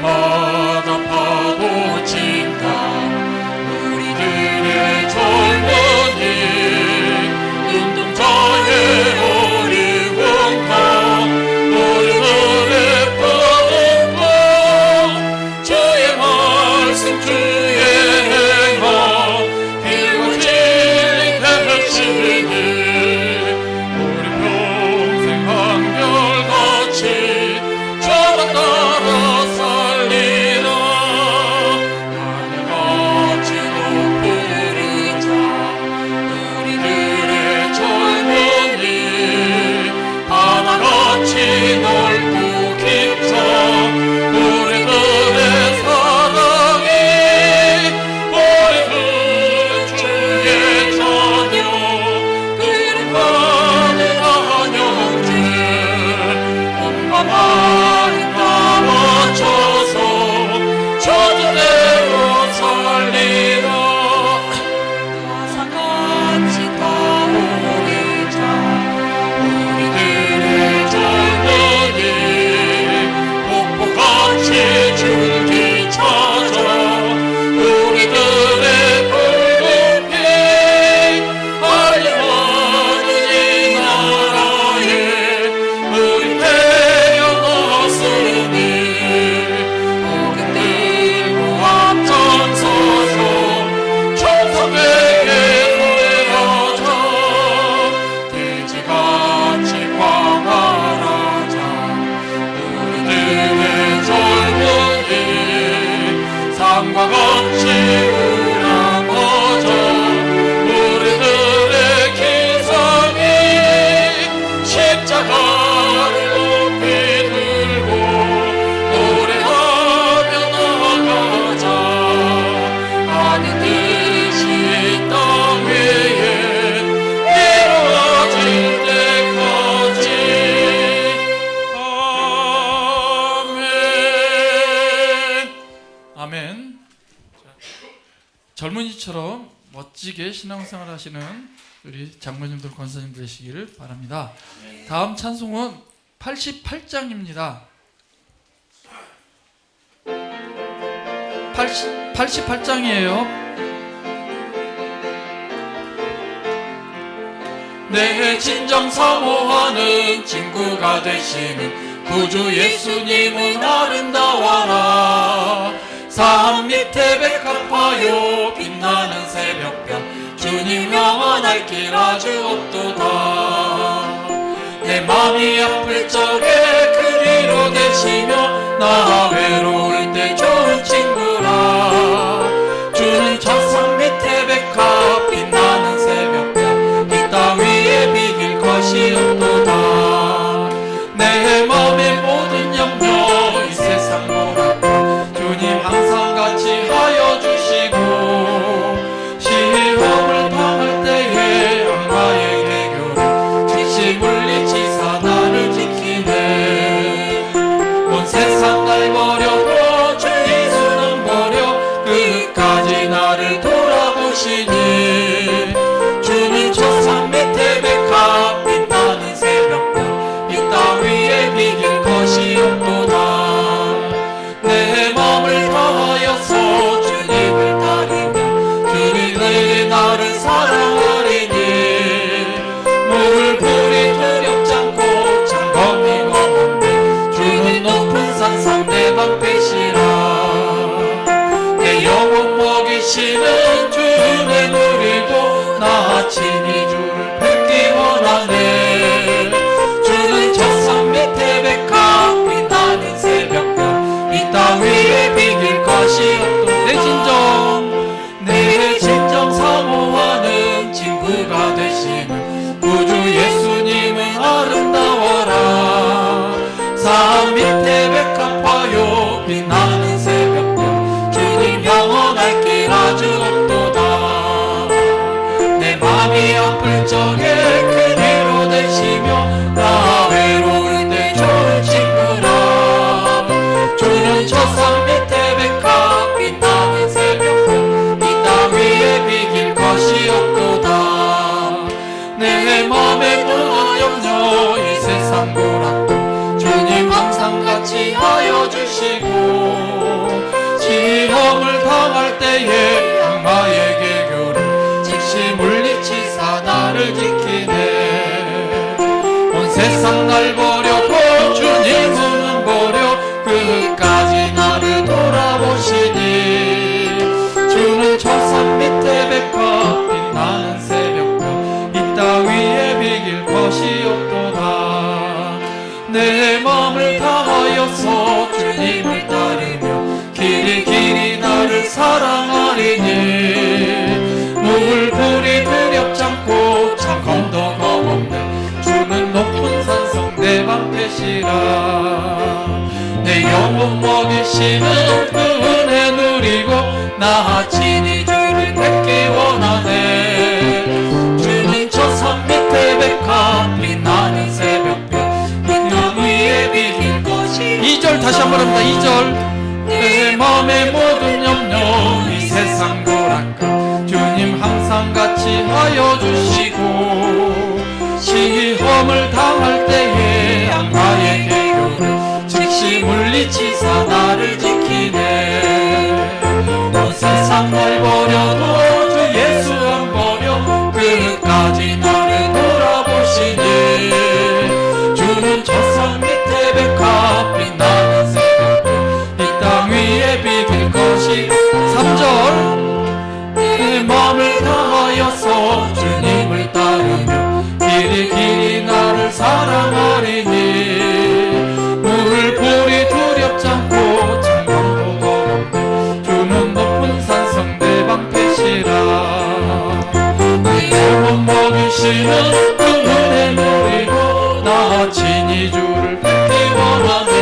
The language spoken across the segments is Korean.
밤마다 파도 친다. 우리들의 젊은이 눈동자의 어리운 것 우리들의 뻔뻔 주의 말씀 주의 행함 길고 진리 대신이 우리 평생 한결같이 저만 따라 살리라. 하늘같이 높으리자 우리들의 젊은이 바다같이 넓고 깊자 우리들의 사랑이 우리들 주의 자녀 그런 하늘한 형제 온갖 마음 맞춰서 저주대로 살리라. 화산같이 타오르자 우리들의 젊은이 폭포같이 줄기 찾아 우리들의 붉은 피 알려하는 이 나라에 우리 태어났으니 고개 들고 앞장서서 천사에게 노래하자. 돼지같이 광활하자 우리들의 젊은이 산과 같이 우람하자 우리들의 기상이 십자가를 높이 들고 노래하며 나가자. 하늘 뜻이 땅 위에 이루어질 때까지. 아멘. 아멘. 젊은이처럼 멋지게 신앙생활 하시는 우리 장로님들, 권사님들 되시기를 바랍니다. 다음 찬송은 88장입니다. 88장이에요. 내 진정 사모하는 친구가 되시는 구주 예수님은 아름다워라. 산 밑에 백합화요 빛나는 새벽별 주님 영원할 길 아주 없도다. 내 맘이 아플 적에 그리로 되시며 나 외로울 때 좋은 친구라. 주는 천산 밑에 백합 빛나는 새벽별 이 땅 위에 비길 것이 없도다. 내 맘의 모든 염려 이 세상 모락과 주님 항상 같이 하여 주시고 시험을 당할 때에 한가의 개교를 즉시 물리치사 나를 지키네. 온 세상 날 버려도 주 예수는 버려 끝까지 나를 돌아보시니. 주는 천산 밑에 백합 빛나는 새벽별 이 땅 위에 비길 것이 없도다. 내 맘을 다하여서 주님을 따르며 주님의 나를 사랑하리니. 물불이 두렵지 않고 창검이 검은데 주는 높은 산상 내 방패시라. 내 영혼 먹이시는 주의 누리고 나 친히 주를 뵙기 원하네. 주는 천산 밑에 백합 빛나는 새벽별 이 땅 위에 비길 것이 없도다. 내 진정 사모하는 친구가 되시는 구주 예수님은 아름다워라. 산 밑에 백합화요 빛나는 새벽별 주님 영원할 길 아주 없도다. 당할 때에 악마에게 교를 즉시 물리치사 나를 지키네. 온 세상 날 버려도 주님은 버려 끝까지 나를 돌아보시니. 주는 저 산 밑에 백화 빛나는 새벽별 이 땅 위에 비길 것이 없도다. 내 마음을 다하여서 주님을 따르며 길이 길이 나를 사랑하리니. 눈물 불이 두렵지 않고 참 검도 겁없네. 주는 높은 산성 내 방패시라. 내 영혼 먹이시는 그 은혜 누리고 나 친히 주를 뵙기 원하네. 주는 저 산 밑에 백합 빛나는 새벽별 이 땅 위에 비길 것이. 2절 다시 한번 합니다. 2절. 내 맘의 모든 염려 이 세상 불안감 주님 항상 같이 하여 주시고. 시험을 당할 때에 악마의 계교를 즉시 물리치사 나를 지키네. 온 세상 날 버려도 주 예수 안 버려 끝까지 나를 돌아보시니. 주는 저 산 밑에 백합 빛나는 새벽별 이 땅 위에 비길 것이. 3절. 내 맘을 다하여서 주님을 따르며 길이 길이 나를 사랑하리니. 물 불이 두렵지 않고 장관도 겁없네. 주는 높은 산성 내 방패시라. 내 영혼 먹이시는 그 은혜 누리고 나 친히 주를 뵙기 원하네.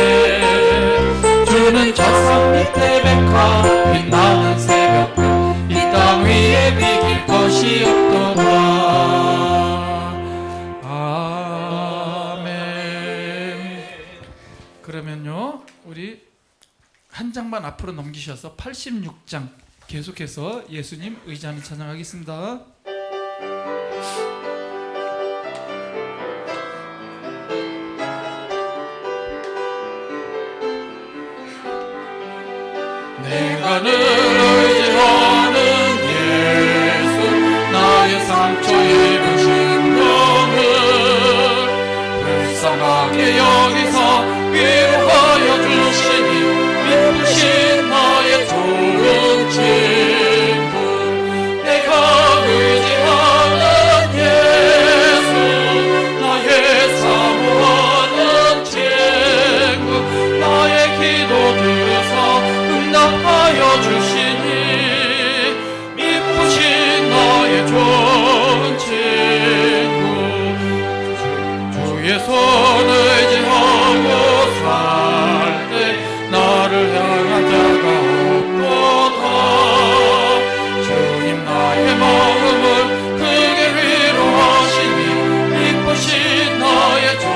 주는 저 산 밑에 백화 빛나는 새벽별 이 땅 위에 비길 것이 없도다. 아멘. 그러면요 우리 한 장만 앞으로 넘기셔서 86장 계속해서 예수님 의지하는 찬양하겠습니다. 내가 늘 의지하는 예수 나의 상처 입은 심령을 불쌍하게 여기서 위로하여 주시니. 미쁘신 나의 좋은 친구 내가 의지하는 예수 나의 사모하는 친구 나의 기도 들어서 응답하여 주시니. 미쁘신 나의 좋은 친구 주의 손을 의지하고 살 때 나를 향한 자가 없도다. 주님 나의 마음을 크게 위로하시니. 미쁘신 나의 좋은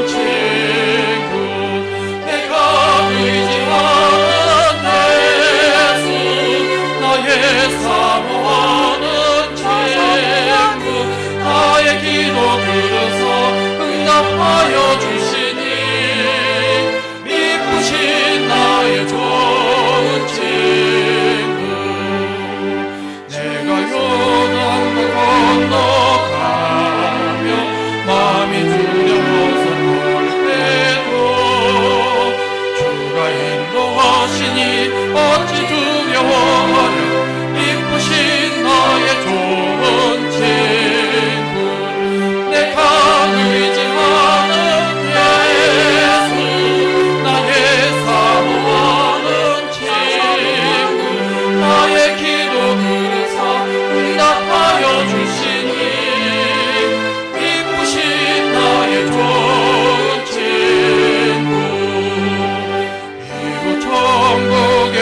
친구 내가 의지하는 예수 나의 사모하는 친구 나의 기도 들어서 응답하여 주시니. 미쁘신 나의 좋은 친구 내가 요단강 건너가며 마음이 두려워서 떨 때도 주가 인도하시니 어찌 두려워하려. 미쁘신 나의 좋은 친구 내가 의지하는 예수 나의 사모하는 친구 나의 기도 들으사 응답하여 주시니. 미쁘신 나의 좋은 친구 이곳 천국에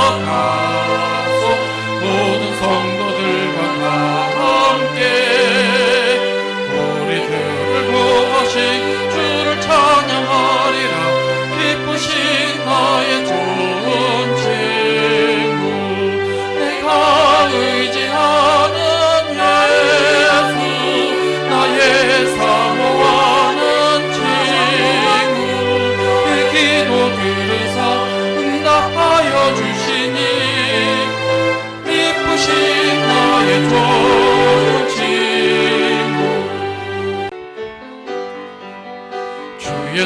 올라가서 모든 성도들과 다 함께 우리들을 구하신 주를 찬양하리라. 기쁘신 나의 좋은 친구 내가 의지하는 예수 나의 사모하는 친구 그 기도 들으사 응답하여 주시니.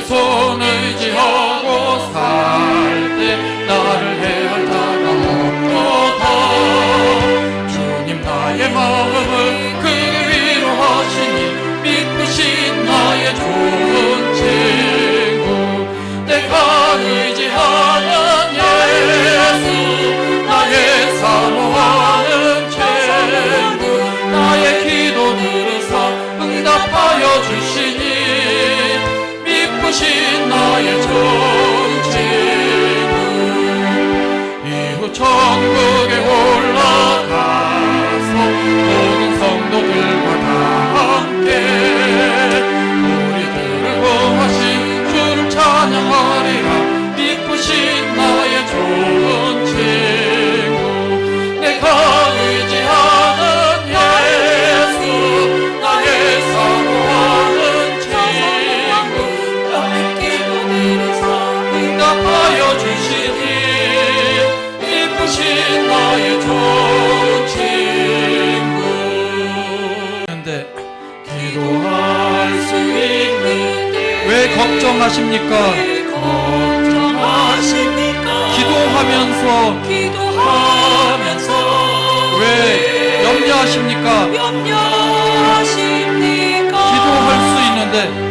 손 의지하고 살 때 나를 해할 자가 없도다. 주님 나의 마음을 크게 위로하시니 믿으신 나의 좋은 친구. 내가 의지하는 예수 나의 사모하는 친구. 나의 기도 들으사 응답하여 주시니 믿으신 나의 좋은 친구. 이후 천국에 올라가서 모든 성도들과 다 함께 우리들을 구하신 주를 찬양하리라. 믿으신 나의 좋은 친구. 내가 의지하는 예수 나의 사모하는 친구. 나의 기도 들으사 응답하여 주시니 믿으신 나의 좋은 친구. 그런데 기도할 수 있는데 왜 걱정하십니까? 기도하면서 왜 염려하십니까?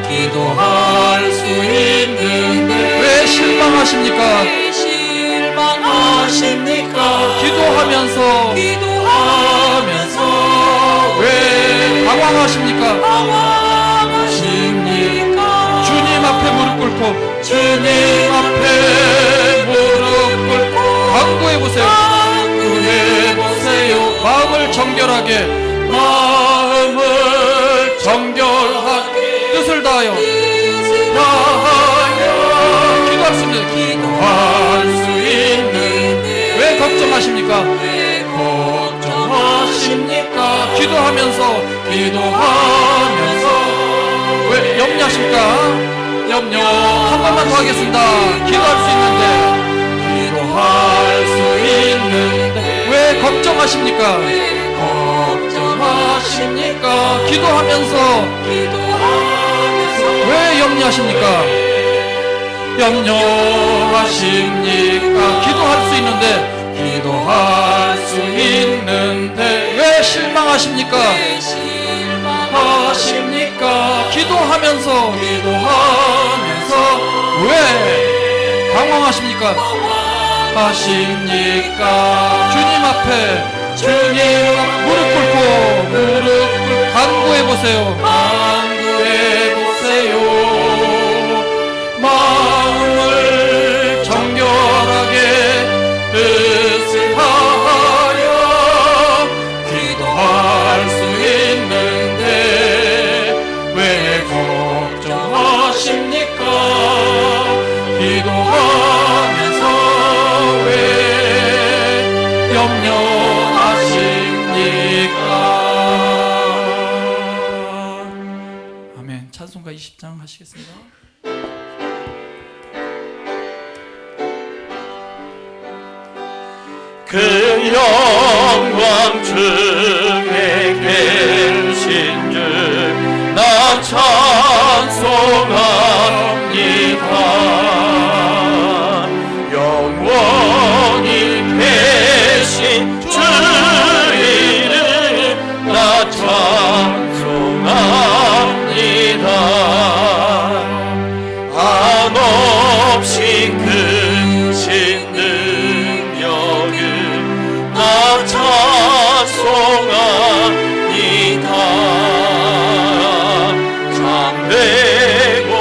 기도할 수 있는데 왜 실망하십니까? 기도하면서 왜 방황하십니까? 주님 앞에 무릎 꿇고 간구해보세요. 마음을 정결하게 뜻을 다하여 기도할 수 있는데 왜 걱정하십니까? 기도하면서 왜 염려하십니까? 염려 한 번만 더 하겠습니다. 기도할 수 있는데 왜 걱정하십니까? 기도하면서 왜 염려하십니까? 기도할 수 있는데 왜 실망하십니까? 기도하면서 왜 방황하십니까? 주님 앞에 무릎 꿇고 간구해보세요. 마음을 정결하게 뜻을 다하여 기도할 수 있는데 왜 걱정하십니까? 기도하면서 왜 염려하십니까? 아멘. 찬송가 20장 하시겠습니다. 그 영광 중에 계신 주 나 찬송합니다. 영원히 계신 주 이름 나 찬송합니다. 한없이 크신 나 찬송합니다. 참되고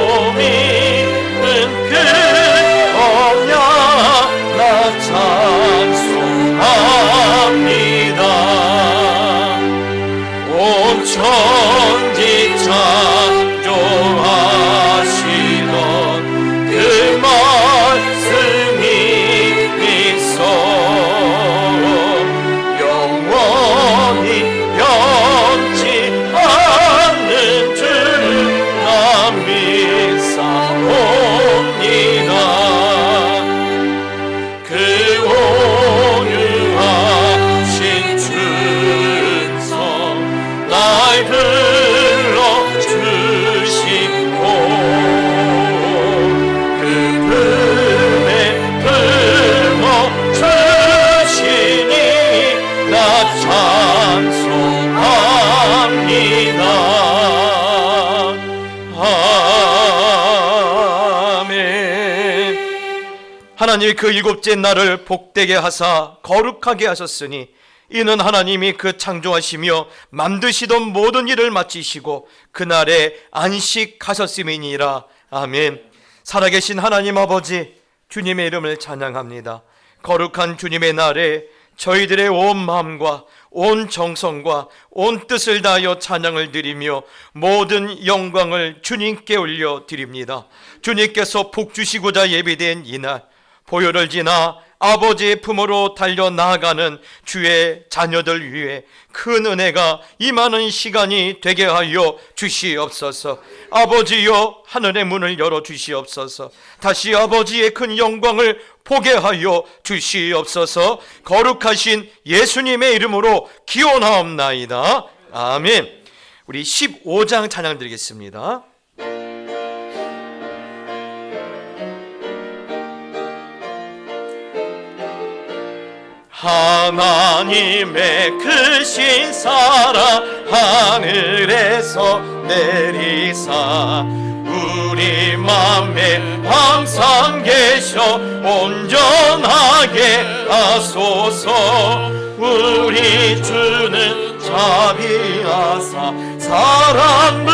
하나님이 그 일곱째 날을 복되게 하사 거룩하게 하셨으니 이는 하나님이 그 창조하시며 만드시던 모든 일을 마치시고 그날에 안식하셨음이니라. 아멘. 살아계신 하나님 아버지, 주님의 이름을 찬양합니다. 거룩한 주님의 날에 저희들의 온 마음과 온 정성과 온 뜻을 다하여 찬양을 드리며 모든 영광을 주님께 올려드립니다. 주님께서 복 주시고자 예비된 이날, 보혈을 지나 아버지의 품으로 달려나아가는 주의 자녀들 위해 큰 은혜가 임하는 시간이 되게 하여 주시옵소서. 아버지여, 하늘의 문을 열어 주시옵소서. 다시 아버지의 큰 영광을 보게 하여 주시옵소서. 거룩하신 예수님의 이름으로 기원하옵나이다. 아멘. 우리 15장 찬양 드리겠습니다. 하나님의 크신 사랑 하늘에서 내리사 우리 맘에 항상 계셔 온전하게 하소서. 우리 주는 자비하사 사랑을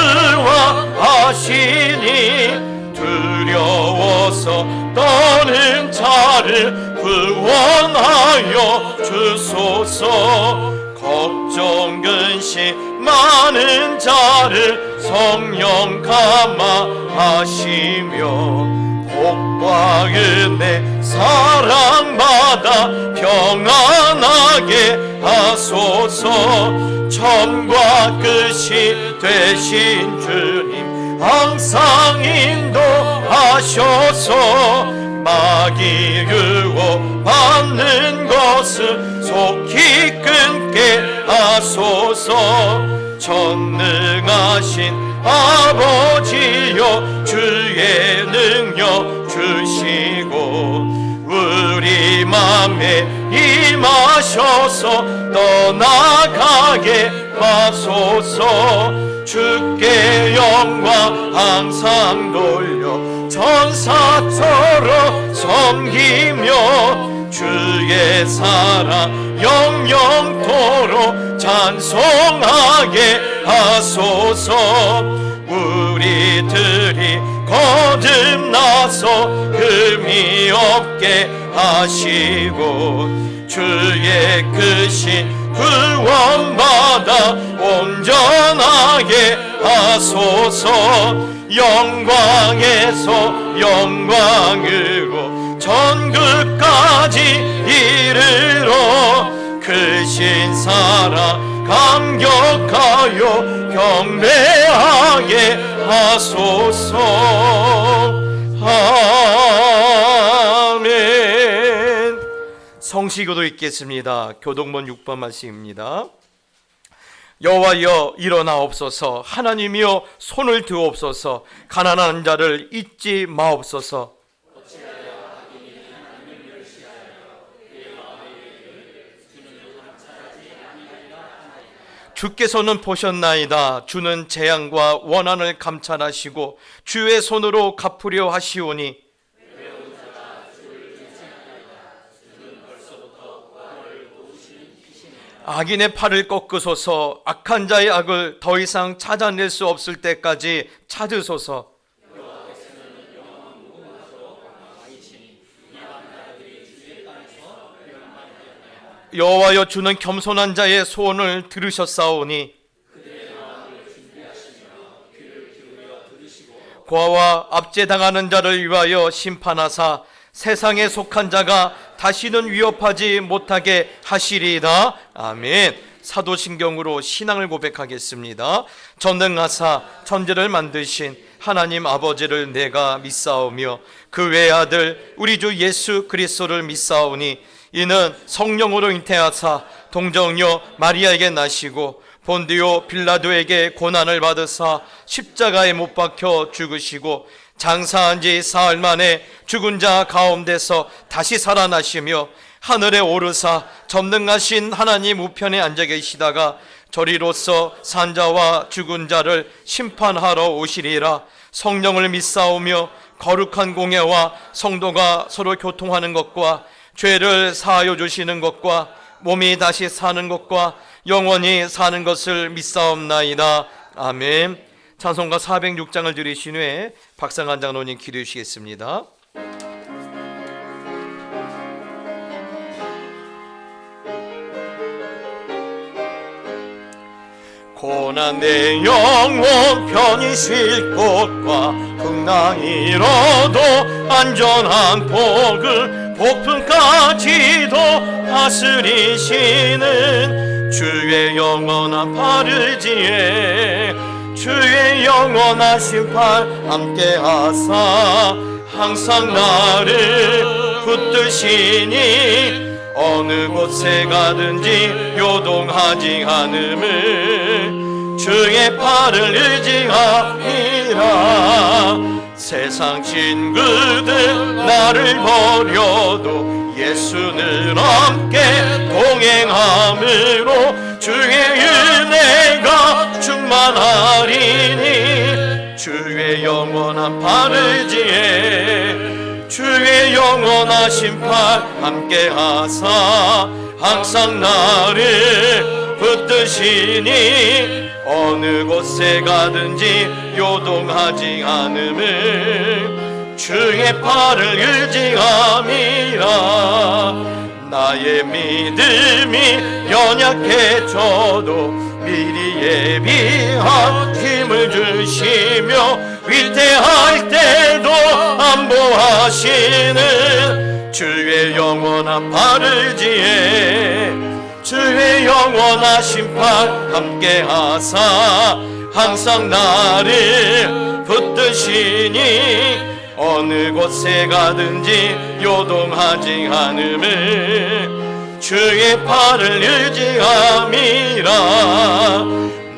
화하시니 두려워서 떠는 자를 구원하여 주소서. 걱정 근심 많은 자를 성령 감화하시며 복과 은혜 사랑받아 평안하게 하소서. 처음과 끝이 되신 주님 항상 인도하셔서 마귀 유혹 받는 것을 속히 끊게 하소서. 전능하신 아버지여 주의 능력 주시고 우리 맘에 임하셔서 떠나가게 하소서. 주께 영광 항상 돌려 천사처럼 섬기며 주의 사랑 영영토록 찬송하게 하소서. 우리들이 거듭나서 흠이 없게 하시고 주의 크신 구원받아 온전하게 하소서. 영광에서 영광으로 천국까지 이르러 크신 사랑 감격하여 경배하게 하소서. 아멘. 성시교도 읽겠습니다. 교동본 6번 말씀입니다. 여호와여 일어나옵소서. 하나님이여 손을 드옵소서. 가난한 자를 잊지 마옵소서. 주께서는 보셨나이다. 주는 재앙과 원한을 감찰하시고 주의 손으로 갚으려 하시오니 악인의 팔을 꺾으소서. 악한 자의 악을 더 이상 찾아낼 수 없을 때까지 찾으소서. 여호와여 주는 겸손한 자의 소원을 들으셨사오니 고아와 압제당하는 자를 위하여 심판하사 세상에 속한 자가 다시는 위협하지 못하게 하시리이다. 아멘. 사도신경으로 신앙을 고백하겠습니다. 전능하사 천지를 만드신 하나님 아버지를 내가 믿사오며 그 외아들 우리 주 예수 그리스도를 믿사오니 이는 성령으로 잉태하사 동정녀 마리아에게 나시고 본디오 빌라도에게 고난을 받으사 십자가에 못 박혀 죽으시고 장사한 지 사흘 만에 죽은 자 가운데서 다시 살아나시며 하늘에 오르사 전능하신 하나님 우편에 앉아 계시다가 저리로서 산자와 죽은 자를 심판하러 오시리라. 성령을 믿사오며 거룩한 공예와 성도가 서로 교통하는 것과 죄를 사하여 주시는 것과 몸이 다시 사는 것과 영원히 사는 것을 믿사옵나이다. 아멘. 찬송가 406장을 들으신 후에 박상한 장로님 기도해 주시겠습니다. 고난 내 영혼 편히 쉴 곳과 풍랑 잃어도 안전한 복을 폭풍까지도 다스리시는 주의 영원한 팔을 지혜 주의 영원하신 팔 함께하사 항상 나를 붙드시니 어느 곳에 가든지 요동하지 않음을 주의 팔을 의지함이라. 세상 친구들 나를 버려도 예수는 함께 동행함으로 주의 은혜가 충만하리니 주의 영원한 팔을 지혜 주의 영원하신 팔 함께하사 항상 나를 붙드시니 어느 곳에 가든지 요동하지 않음을 주의 팔을 의지함이라. 나의 믿음이 연약해져도 미리 예비한 힘을 주시며 위태할 때도 안보하시는 주의 영원한 팔을 지혜 주의 영원하신 팔 함께하사 항상 나를 붙드시니 어느 곳에 가든지 요동하지 않음을 주의 팔을 의지함이라.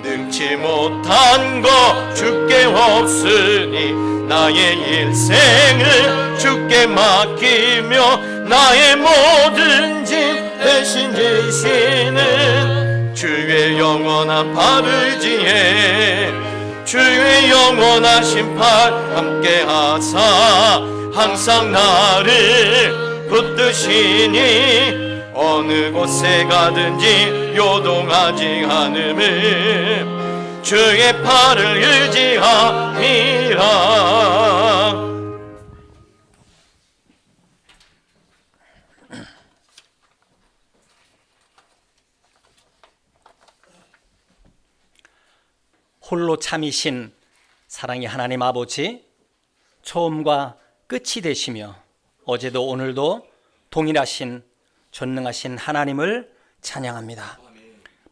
능치 못한 거 주께 없으니 나의 일생을 주께 맡기며 나의 모든 짐 대신 지시는 주의 영원한 팔을 지혜 주의 영원하신 팔 함께하사 항상 나를 붙드시니 어느 곳에 가든지 요동하지 않음을 주의 팔을 의지함이라. 홀로 참이신 사랑의 하나님 아버지, 처음과 끝이 되시며 어제도 오늘도 동일하신 전능하신 하나님을 찬양합니다.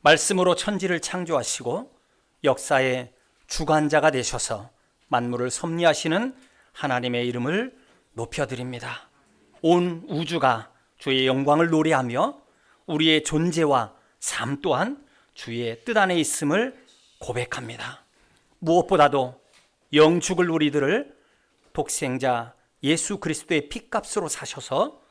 말씀으로 천지를 창조하시고 역사의 주관자가 되셔서 만물을 섭리하시는 하나님의 이름을 높여드립니다. 온 우주가 주의 영광을 노래하며 우리의 존재와 삶 또한 주의 뜻 안에 있음을 고백합니다. 무엇보다도 영죽을 우리들을 독생자 예수 그리스도의 피값으로 사셔서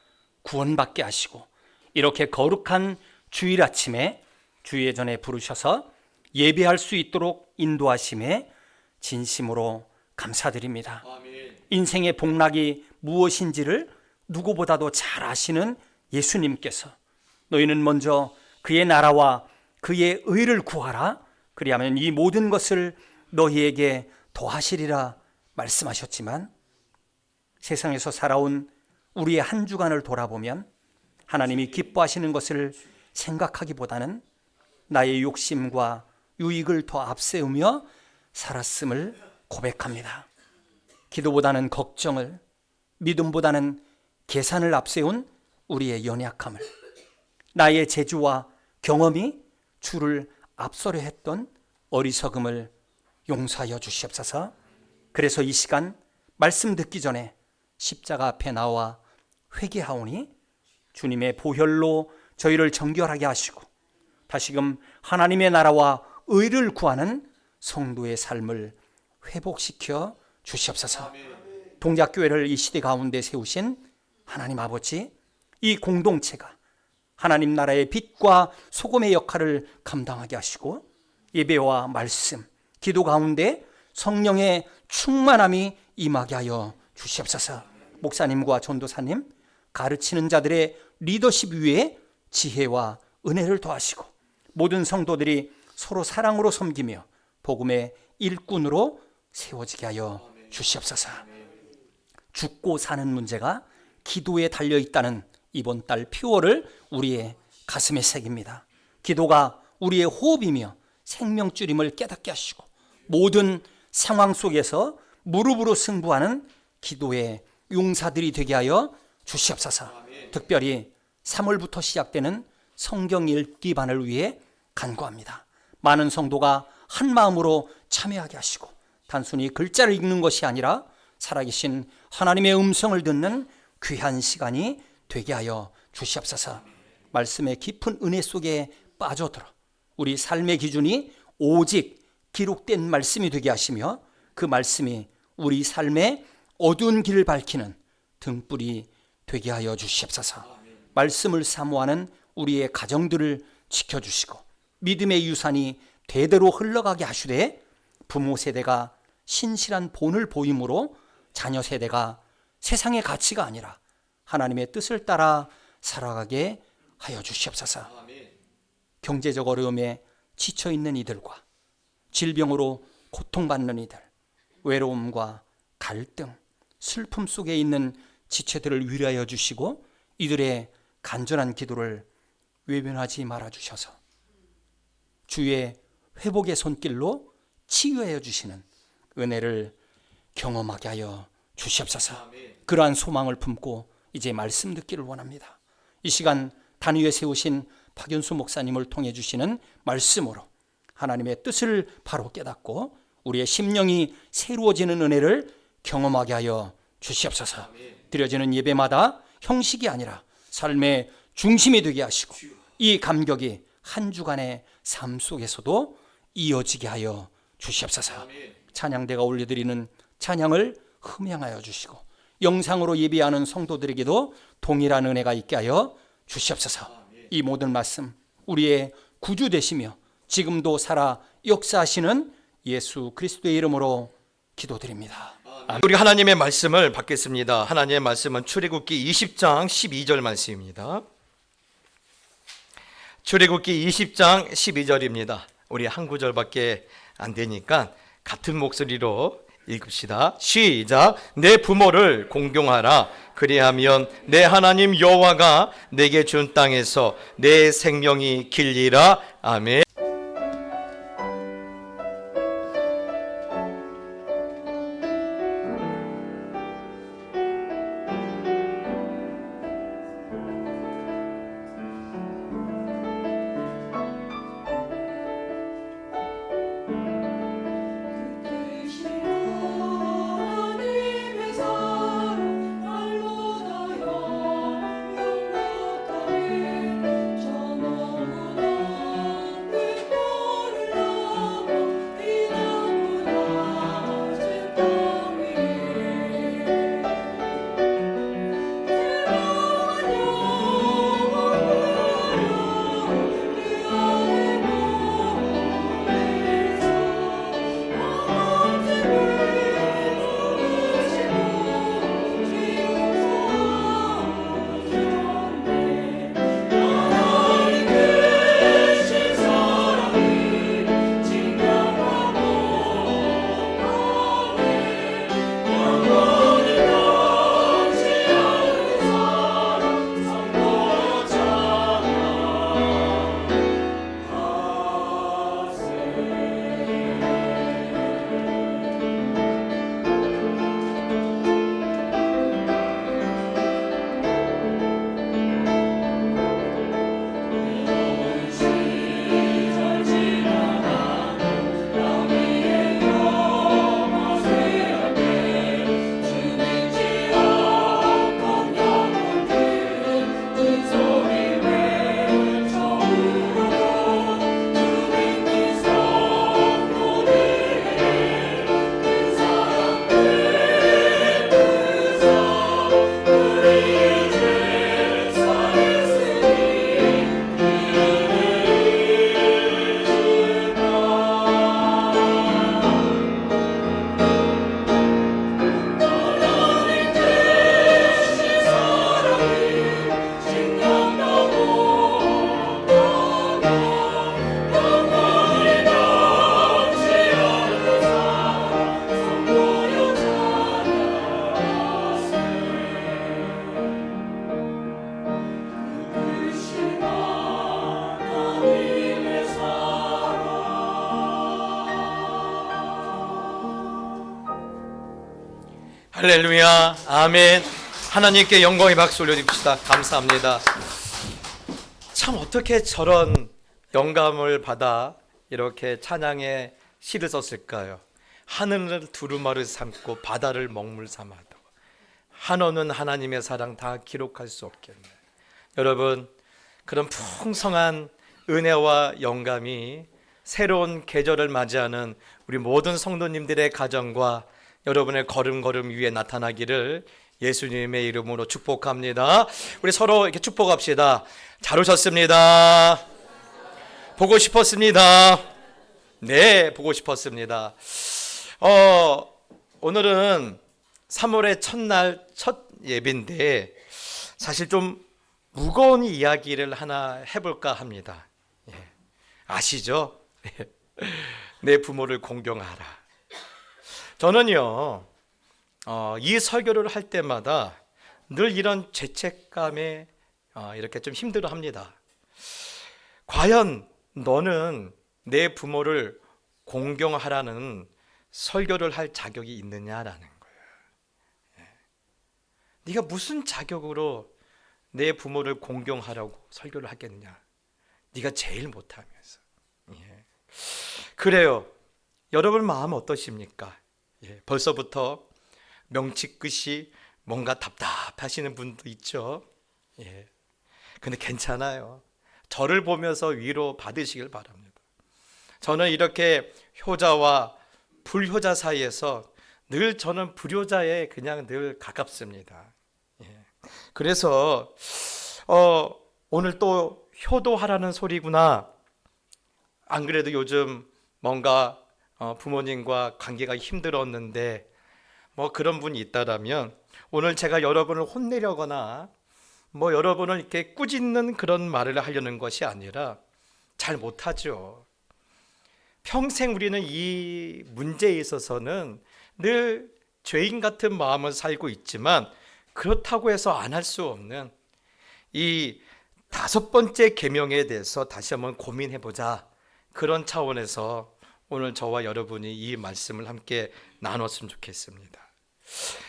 구원받게 하시고 이렇게 거룩한 주일 아침에 주의 전에 부르셔서 예배할 수 있도록 인도하심에 진심으로 감사드립니다. 인생의 복락이 무엇인지를 누구보다도 잘 아시는 예수님께서 너희는 먼저 그의 나라와 그의 의를 구하라 그리하면 이 모든 것을 너희에게 더하시리라 말씀하셨지만 세상에서 살아온 우리의 한 주간을 돌아보면 하나님이 기뻐하시는 것을 생각하기보다는 나의 욕심과 유익을 더 앞세우며 살았음을 고백합니다. 기도보다는 걱정을, 믿음보다는 계산을 앞세운 우리의 연약함을, 나의 재주와 경험이 주를 앞서려 했던 어리석음을 용서하여 주시옵소서. 그래서 이 시간 말씀 듣기 전에 십자가 앞에 나와 회개하오니 주님의 보혈로 저희를 정결하게 하시고 다시금 하나님의 나라와 의를 구하는 성도의 삶을 회복시켜 주시옵소서. 동작교회를 이 시대 가운데 세우신 하나님 아버지, 이 공동체가 하나님 나라의 빛과 소금의 역할을 감당하게 하시고 예배와 말씀, 기도 가운데 성령의 충만함이 임하게 하여 주시옵소서. 목사님과 전도사님, 가르치는 자들의 리더십 위에 지혜와 은혜를 더하시고 모든 성도들이 서로 사랑으로 섬기며 복음의 일꾼으로 세워지게 하여 주시옵소서. 죽고 사는 문제가 기도에 달려있다는 이번 달 표어를 우리의 가슴에 새깁니다. 기도가 우리의 호흡이며 생명줄임을 깨닫게 하시고 모든 상황 속에서 무릎으로 승부하는 기도의 용사들이 되게 하여 주시옵소서. 특별히 3월부터 시작되는 성경 읽기반을 위해 간구합니다. 많은 성도가 한 마음으로 참여하게 하시고 단순히 글자를 읽는 것이 아니라 살아계신 하나님의 음성을 듣는 귀한 시간이 되게 하여 주시옵소서. 말씀의 깊은 은혜 속에 빠져들어 우리 삶의 기준이 오직 기록된 말씀이 되게 하시며 그 말씀이 우리 삶의 어두운 길을 밝히는 등불이 되게 하여 주시옵소서. 말씀을 사모하는 우리의 가정들을 지켜주시고 믿음의 유산이 대대로 흘러가게 하시되 부모 세대가 신실한 본을 보임으로 자녀 세대가 세상의 가치가 아니라 하나님의 뜻을 따라 살아가게 하여 주시옵소서. 경제적 어려움에 지쳐있는 이들과 질병으로 고통받는 이들, 외로움과 갈등, 슬픔 속에 있는 지체들을 위로하여 주시고 이들의 간절한 기도를 외면하지 말아 주셔서 주의 회복의 손길로 치유하여 주시는 은혜를 경험하게 하여 주시옵소서. 그러한 소망을 품고 이제 말씀 듣기를 원합니다. 이 시간 단위에 세우신 박연수 목사님을 통해 주시는 말씀으로 하나님의 뜻을 바로 깨닫고 우리의 심령이 새로워지는 은혜를 경험하게 하여 주시옵소서. 드려지는 예배마다 형식이 아니라 삶의 중심이 되게 하시고 이 감격이 한 주간의 삶 속에서도 이어지게 하여 주시옵소서. 찬양대가 올려드리는 찬양을 흠양하여 주시고 영상으로 예배하는 성도들에게도 동일한 은혜가 있게 하여 주시옵소서. 이 모든 말씀 우리의 구주 되시며 지금도 살아 역사하시는 예수 그리스도의 이름으로 기도드립니다. 우리 하나님의 말씀을 받겠습니다. 하나님의 말씀은 출애굽기 20장 12절 말씀입니다. 출애굽기 20장 12절입니다. 우리 한 구절밖에 안 되니까 같은 목소리로 읽읍시다. 시작. 내 부모를 공경하라. 그리하면 내 하나님 여호와가 내게 준 땅에서 내 생명이 길리라. 아멘. 그 할렐루야, 아멘. 하나님께 영광의 박수 올려드립시다. 감사합니다. 참 어떻게 저런 영감을 받아 이렇게 찬양에 시를 썼을까요? 하늘을 두루마리 삼고 바다를 먹물 삼아도 한없는 하나님의 사랑 다 기록할 수 없겠네. 여러분, 그런 풍성한 은혜와 영감이 새로운 계절을 맞이하는 우리 모든 성도님들의 가정과 여러분의 걸음걸음 위에 나타나기를 예수님의 이름으로 축복합니다. 우리 서로 이렇게 축복합시다. 잘 오셨습니다. 보고 싶었습니다. 네, 보고 싶었습니다. 오늘은 3월의 첫날 첫 예배인데 사실 좀 무거운 이야기를 하나 해볼까 합니다. 아시죠? 내 부모를 공경하라. 저는요, 이 설교를 할 때마다 늘 이런 죄책감에 이렇게 좀 힘들어합니다. 과연 너는 내 부모를 공경하라는 설교를 할 자격이 있느냐라는 거예요. 네가 무슨 자격으로 내 부모를 공경하라고 설교를 하겠냐? 네가 제일 못하면서. 그래요. 여러분 마음 어떠십니까? 벌써부터 명치 끝이 뭔가 답답하시는 분도 있죠. 근데 괜찮아요. 저를 보면서 위로 받으시길 바랍니다. 저는 이렇게 효자와 불효자 사이에서 늘 저는 불효자에 그냥 늘 가깝습니다. 그래서 오늘 또 효도하라는 소리구나. 안 그래도 요즘 뭔가 부모님과 관계가 힘들었는데 뭐 그런 분이 있다라면 오늘 제가 여러분을 혼내려거나 뭐 여러분을 이렇게 꾸짖는 그런 말을 하려는 것이 아니라 잘 못하죠. 평생 우리는 이 문제에 있어서는 늘 죄인 같은 마음을 살고 있지만 그렇다고 해서 안 할 수 없는 이 5번째 계명에 대해서 다시 한번 고민해보자. 그런 차원에서 오늘 저와 여러분이 이 말씀을 함께 나눴으면 좋겠습니다.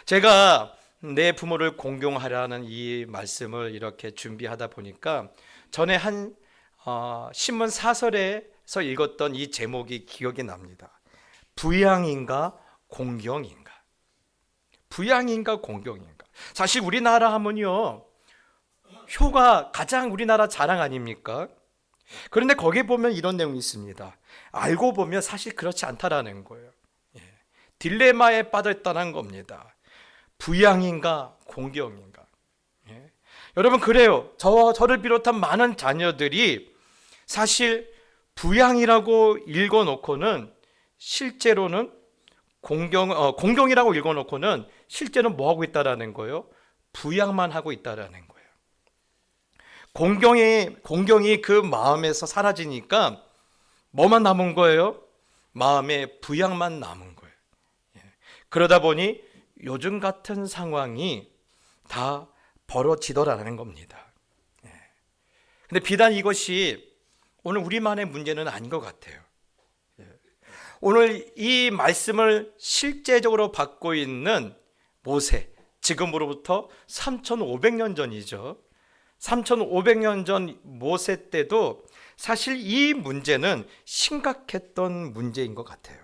제가 내 부모를 공경하라는 이 말씀을 이렇게 준비하다 보니까 전에 한 신문 사설에서 읽었던 이 제목이 기억이 납니다. 부양인가 공경인가? 부양인가 공경인가? 사실 우리나라 하면요, 효가 가장 우리나라 자랑 아닙니까? 그런데 거기에 보면 이런 내용이 있습니다. 알고 보면 사실 그렇지 않다라는 거예요. 딜레마에 빠졌다는 겁니다. 부양인가 공경인가? 여러분, 그래요. 저를 비롯한 많은 자녀들이 사실 부양이라고 읽어놓고는 실제로는 공경이라고 읽어놓고는 실제로는 뭐 하고 있다라는 거예요? 부양만 하고 있다라는 거예요. 공경이 그 마음에서 사라지니까 뭐만 남은 거예요? 마음에 부양만 남은 거예요. 그러다 보니 요즘 같은 상황이 다 벌어지더라는 겁니다. 근데 비단 이것이 오늘 우리만의 문제는 아닌 것 같아요. 오늘 이 말씀을 실제적으로 받고 있는 모세, 지금으로부터 3,500년 전이죠. 3,500년 전 모세 때도 사실 이 문제는 심각했던 문제인 것 같아요.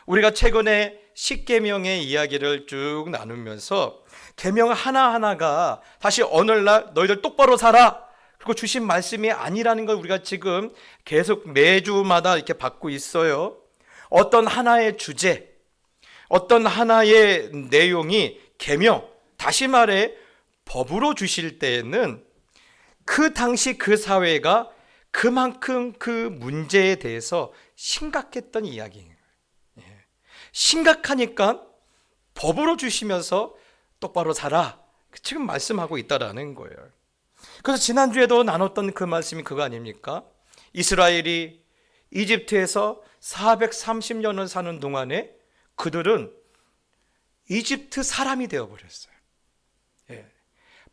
우리가 최근에 10계명의 이야기를 쭉 나누면서 계명 하나하나가 사실 오늘날 너희들 똑바로 살아, 그리고 주신 말씀이 아니라는 걸 우리가 지금 계속 매주마다 이렇게 받고 있어요. 어떤 하나의 주제, 어떤 하나의 내용이 계명, 다시 말해 법으로 주실 때에는 그 당시 그 사회가 그만큼 그 문제에 대해서 심각했던 이야기예요. 심각하니까 법으로 주시면서 똑바로 살아, 지금 말씀하고 있다라는 거예요. 그래서 지난주에도 나눴던 그 말씀이 그거 아닙니까? 이스라엘이 이집트에서 430년을 사는 동안에 그들은 이집트 사람이 되어버렸어요.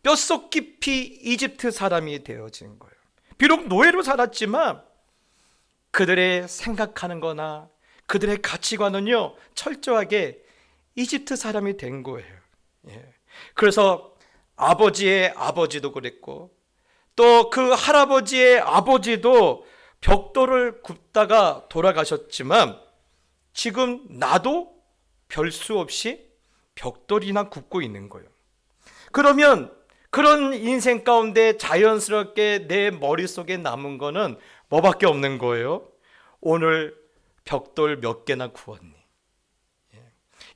뼛속 깊이 이집트 사람이 되어진 거예요. 비록 노예로 살았지만 그들의 생각하는 거나 그들의 가치관은요 철저하게 이집트 사람이 된 거예요. 그래서 아버지의 아버지도 그랬고 또 그 할아버지의 아버지도 벽돌을 굽다가 돌아가셨지만 지금 나도 별 수 없이 벽돌이나 굽고 있는 거예요. 그러면 그런 인생 가운데 자연스럽게 내 머릿속에 남은 거는 뭐밖에 없는 거예요? 오늘 벽돌 몇 개나 구웠니?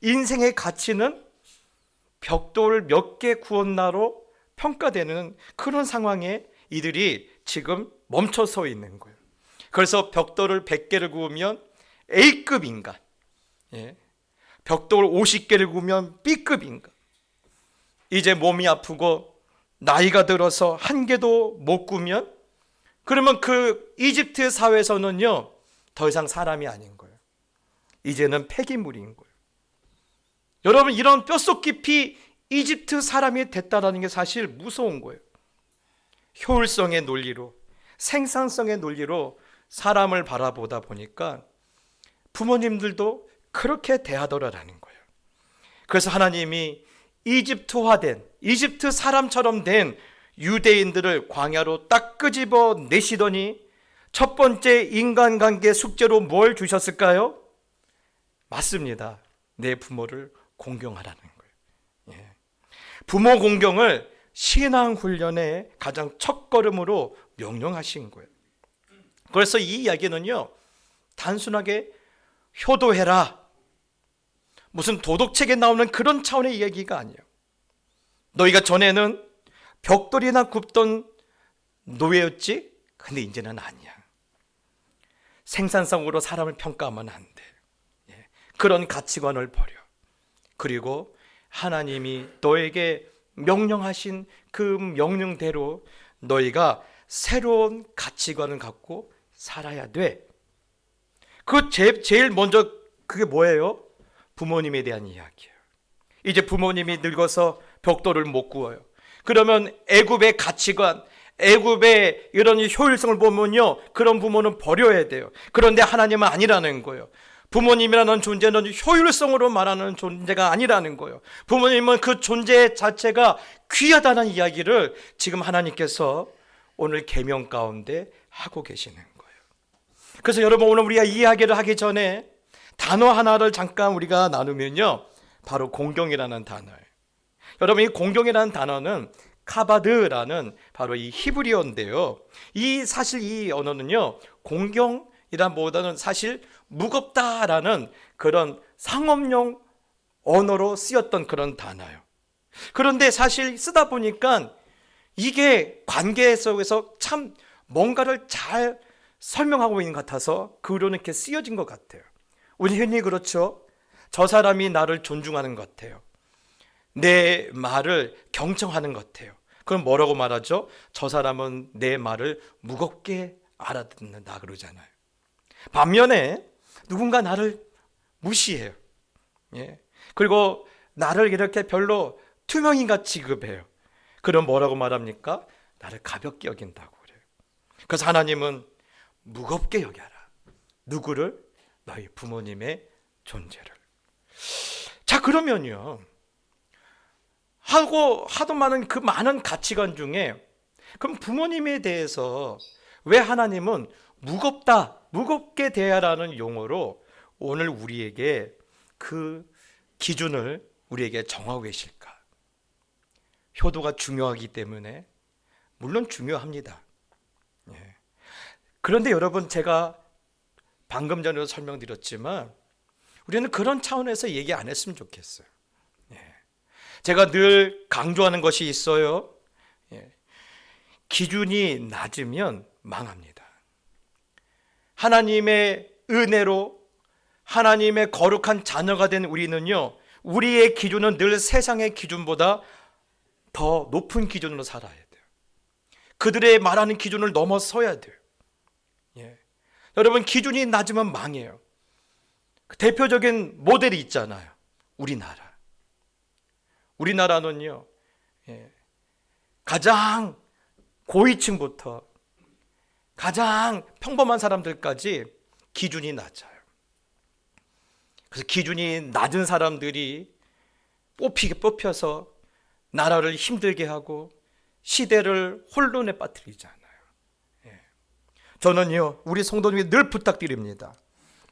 인생의 가치는 벽돌 몇 개 구웠나로 평가되는 그런 상황에 이들이 지금 멈춰 서 있는 거예요. 그래서 벽돌을 100개를 구우면 A급 인간, 벽돌 50개를 구우면 B급 인간. 이제 몸이 아프고 나이가 들어서 한 개도 못 구우면 그러면 그 이집트 사회에서는요 더 이상 사람이 아닌 거예요. 이제는 폐기물인 거예요. 여러분, 이런 뼛속 깊이 이집트 사람이 됐다라는 게 사실 무서운 거예요. 효율성의 논리로, 생산성의 논리로 사람을 바라보다 보니까 부모님들도 그렇게 대하더라라는 거예요. 그래서 하나님이 이집트화된, 이집트 사람처럼 된 유대인들을 광야로 딱 끄집어 내시더니 첫 번째 인간관계 숙제로 뭘 주셨을까요? 맞습니다. 내 부모를 공경하라는 거예요. 부모 공경을 신앙훈련의 가장 첫걸음으로 명령하신 거예요. 그래서 이 이야기는요 단순하게 효도해라, 무슨 도덕책에 나오는 그런 차원의 이야기가 아니에요. 너희가 전에는 벽돌이나 굽던 노예였지? 근데 이제는 아니야. 생산성으로 사람을 평가하면 안 돼. 그런 가치관을 버려. 그리고 하나님이 너에게 명령하신 그 명령대로 너희가 새로운 가치관을 갖고 살아야 돼. 그 제일 먼저 그게 뭐예요? 부모님에 대한 이야기예요. 이제 부모님이 늙어서 벽돌을 못 구워요. 그러면 애굽의 가치관, 애굽의 이런 효율성을 보면요 그런 부모는 버려야 돼요. 그런데 하나님은 아니라는 거예요. 부모님이라는 존재는 효율성으로 말하는 존재가 아니라는 거예요. 부모님은 그 존재 자체가 귀하다는 이야기를 지금 하나님께서 오늘 계명 가운데 하고 계시는 거예요. 그래서 여러분, 오늘 우리가 이야기를 하기 전에 단어 하나를 잠깐 우리가 나누면요 바로 공경이라는 단어예요. 여러분, 이 공경이라는 단어는 카바드라는 바로 이 히브리어인데요, 사실 이 언어는요 공경이라보다는 사실 무겁다라는 그런 상업용 언어로 쓰였던 그런 단어예요. 그런데 사실 쓰다 보니까 이게 관계 속에서 참 뭔가를 잘 설명하고 있는 것 같아서 그로 이렇게 쓰여진 것 같아요. 우리 흔히 그렇죠. 저 사람이 나를 존중하는 것 같아요. 내 말을 경청하는 것 같아요. 그럼 뭐라고 말하죠? 저 사람은 내 말을 무겁게 알아듣는다 그러잖아요. 반면에 누군가 나를 무시해요. 그리고 나를 이렇게 별로 투명인같이 취급해요. 그럼 뭐라고 말합니까? 나를 가볍게 여긴다고 그래요. 그래서 하나님은 무겁게 여겨라. 누구를? 너희 부모님의 존재를. 자, 그러면요 하도 많은 그 많은 가치관 중에 그럼 부모님에 대해서 왜 하나님은 무겁다, 무겁게 대하라는 용어로 오늘 우리에게 그 기준을 우리에게 정하고 계실까? 효도가 중요하기 때문에 물론 중요합니다. 그런데 여러분, 제가 방금 전에도 설명드렸지만 우리는 그런 차원에서 얘기 안 했으면 좋겠어요. 제가 늘 강조하는 것이 있어요. 기준이 낮으면 망합니다. 하나님의 은혜로 하나님의 거룩한 자녀가 된 우리는요, 우리의 기준은 늘 세상의 기준보다 더 높은 기준으로 살아야 돼요. 그들의 말하는 기준을 넘어서야 돼요. 여러분, 기준이 낮으면 망해요. 대표적인 모델이 있잖아요. 우리나라는요 가장 고위층부터 가장 평범한 사람들까지 기준이 낮아요. 그래서 기준이 낮은 사람들이 뽑혀서 나라를 힘들게 하고 시대를 혼돈에 빠뜨리지 않아요. 저는요, 우리 성도님이 늘 부탁드립니다.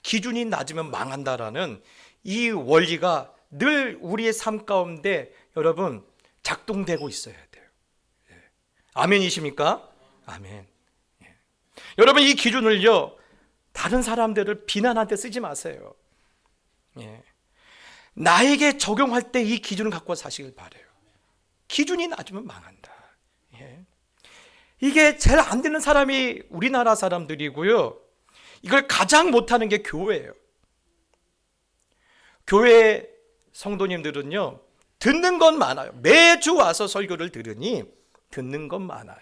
기준이 낮으면 망한다라는 이 원리가 늘 우리의 삶 가운데 여러분 작동되고 있어야 돼요. 아멘이십니까? 아멘. 여러분, 이 기준을요, 다른 사람들을 비난할 때 쓰지 마세요. 나에게 적용할 때 이 기준을 갖고 사시길 바라요. 기준이 낮으면 망한다. 이게 제일 안 되는 사람이 우리나라 사람들이고요, 이걸 가장 못하는 게 교회예요. 교회 성도님들은요, 듣는 건 많아요. 매주 와서 설교를 들으니 듣는 건 많아요.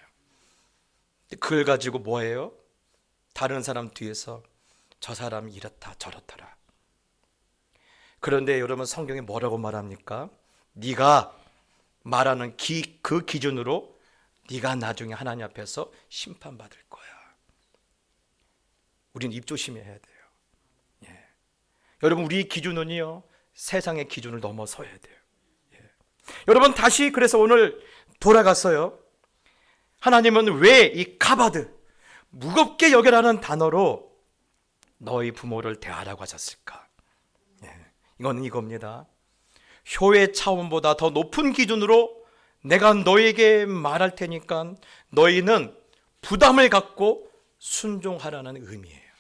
그걸 가지고 뭐예요? 다른 사람 뒤에서 저 사람이 이렇다 저렇더라. 그런데 여러분, 성경에 뭐라고 말합니까? 네가 말하는 그 기준으로 네가 나중에 하나님 앞에서 심판받을 거야. 우리는 입 조심해야 돼요. 여러분, 우리 기준은요, 세상의 기준을 넘어서야 돼요. 여러분, 다시 그래서 오늘 돌아갔어요. 하나님은 왜 이 카바드, 무겁게 여겨라는 단어로 너희 부모를 대하라고 하셨을까? 이거는 이겁니다. 효의 차원보다 더 높은 기준으로 내가 너에게 말할 테니까 너희는 부담을 갖고 순종하라는 의미예요.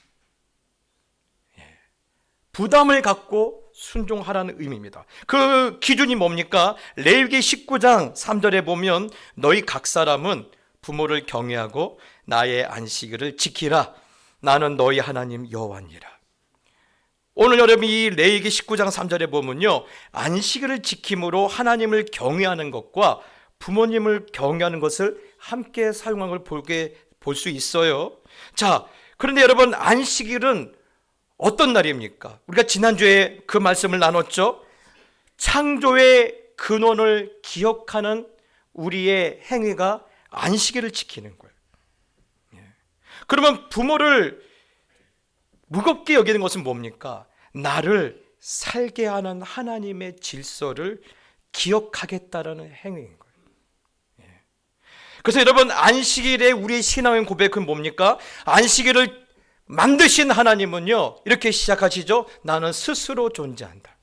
부담을 갖고 순종하라는 의미입니다. 그 기준이 뭡니까? 레위기 19장 3절에 보면 너희 각 사람은 부모를 경외하고 나의 안식일을 지키라. 나는 너희 하나님 여호와니라. 오늘 여러분, 이 레위기 19장 3절에 보면요, 안식일을 지킴으로 하나님을 경외하는 것과 부모님을 경외하는 것을 함께 사용한 걸 볼 수 있어요. 자, 그런데 여러분, 안식일은 어떤 날입니까? 우리가 지난주에 그 말씀을 나눴죠. 창조의 근원을 기억하는 우리의 행위가 안식일을 지키는 거예요. 그러면 부모를 무겁게 여기는 것은 뭡니까? 나를 살게 하는 하나님의 질서를 기억하겠다라는 행위인 거예요. 그래서 여러분, 안식일에 우리의 신앙의 고백은 뭡니까? 안식일을 만드신 하나님은요, 이렇게 시작하시죠. 나는 스스로 존재한다.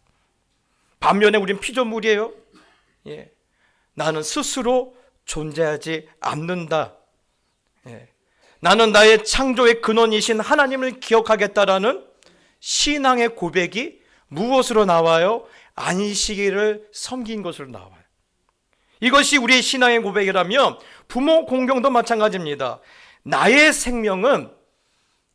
반면에 우린 피조물이에요. 나는 스스로 존재하지 않는다. 나는 나의 창조의 근원이신 하나님을 기억하겠다라는 신앙의 고백이 무엇으로 나와요? 안식일을 섬긴 것으로 나와요. 이것이 우리의 신앙의 고백이라면 부모 공경도 마찬가지입니다. 나의 생명은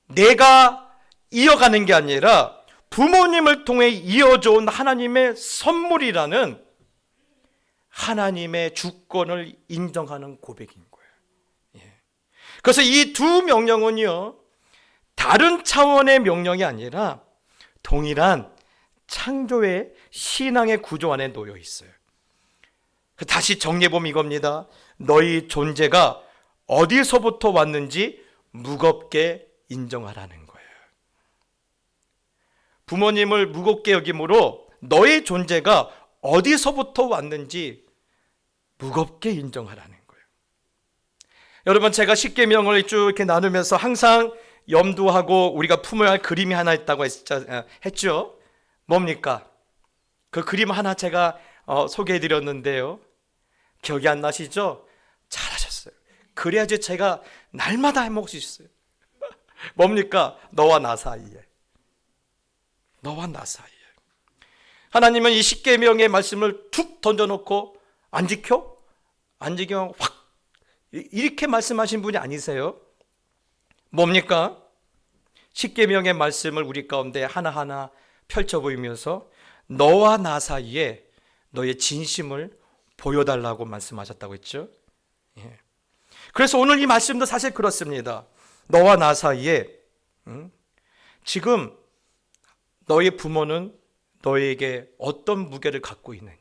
내가 이어가는 게 아니라 부모님을 통해 이어져온 하나님의 선물이라는 하나님의 주권을 인정하는 고백인 거예요. 그래서 이 두 명령은요, 다른 차원의 명령이 아니라 동일한 창조의 신앙의 구조 안에 놓여 있어요. 다시 정리해보면 이겁니다. 너희 존재가 어디서부터 왔는지 무겁게 인정하라는 거예요. 부모님을 무겁게 여김으로 너의 존재가 어디서부터 왔는지 무겁게 인정하라는 거예요. 여러분, 제가 십계명을 쭉 이렇게 나누면서 항상 염두하고 우리가 품어야 할 그림이 하나 있다고 했죠. 뭡니까? 그 그림 하나 제가 소개해드렸는데요. 기억이 안 나시죠? 잘하셨어요. 그래야지 제가 날마다 해먹을 수 있어요. 뭡니까? 너와 나 사이에. 너와 나 사이에. 하나님은 이 십계명의 말씀을 툭 던져놓고 안 지켜? 안 지키면 확 이렇게 말씀하신 분이 아니세요. 뭡니까? 십계명의 말씀을 우리 가운데 하나하나 펼쳐 보이면서 너와 나 사이에 너의 진심을 보여달라고 말씀하셨다고 했죠. 그래서 오늘 이 말씀도 사실 그렇습니다. 너와 나 사이에 지금 너의 부모는 너에게 어떤 무게를 갖고 있느냐?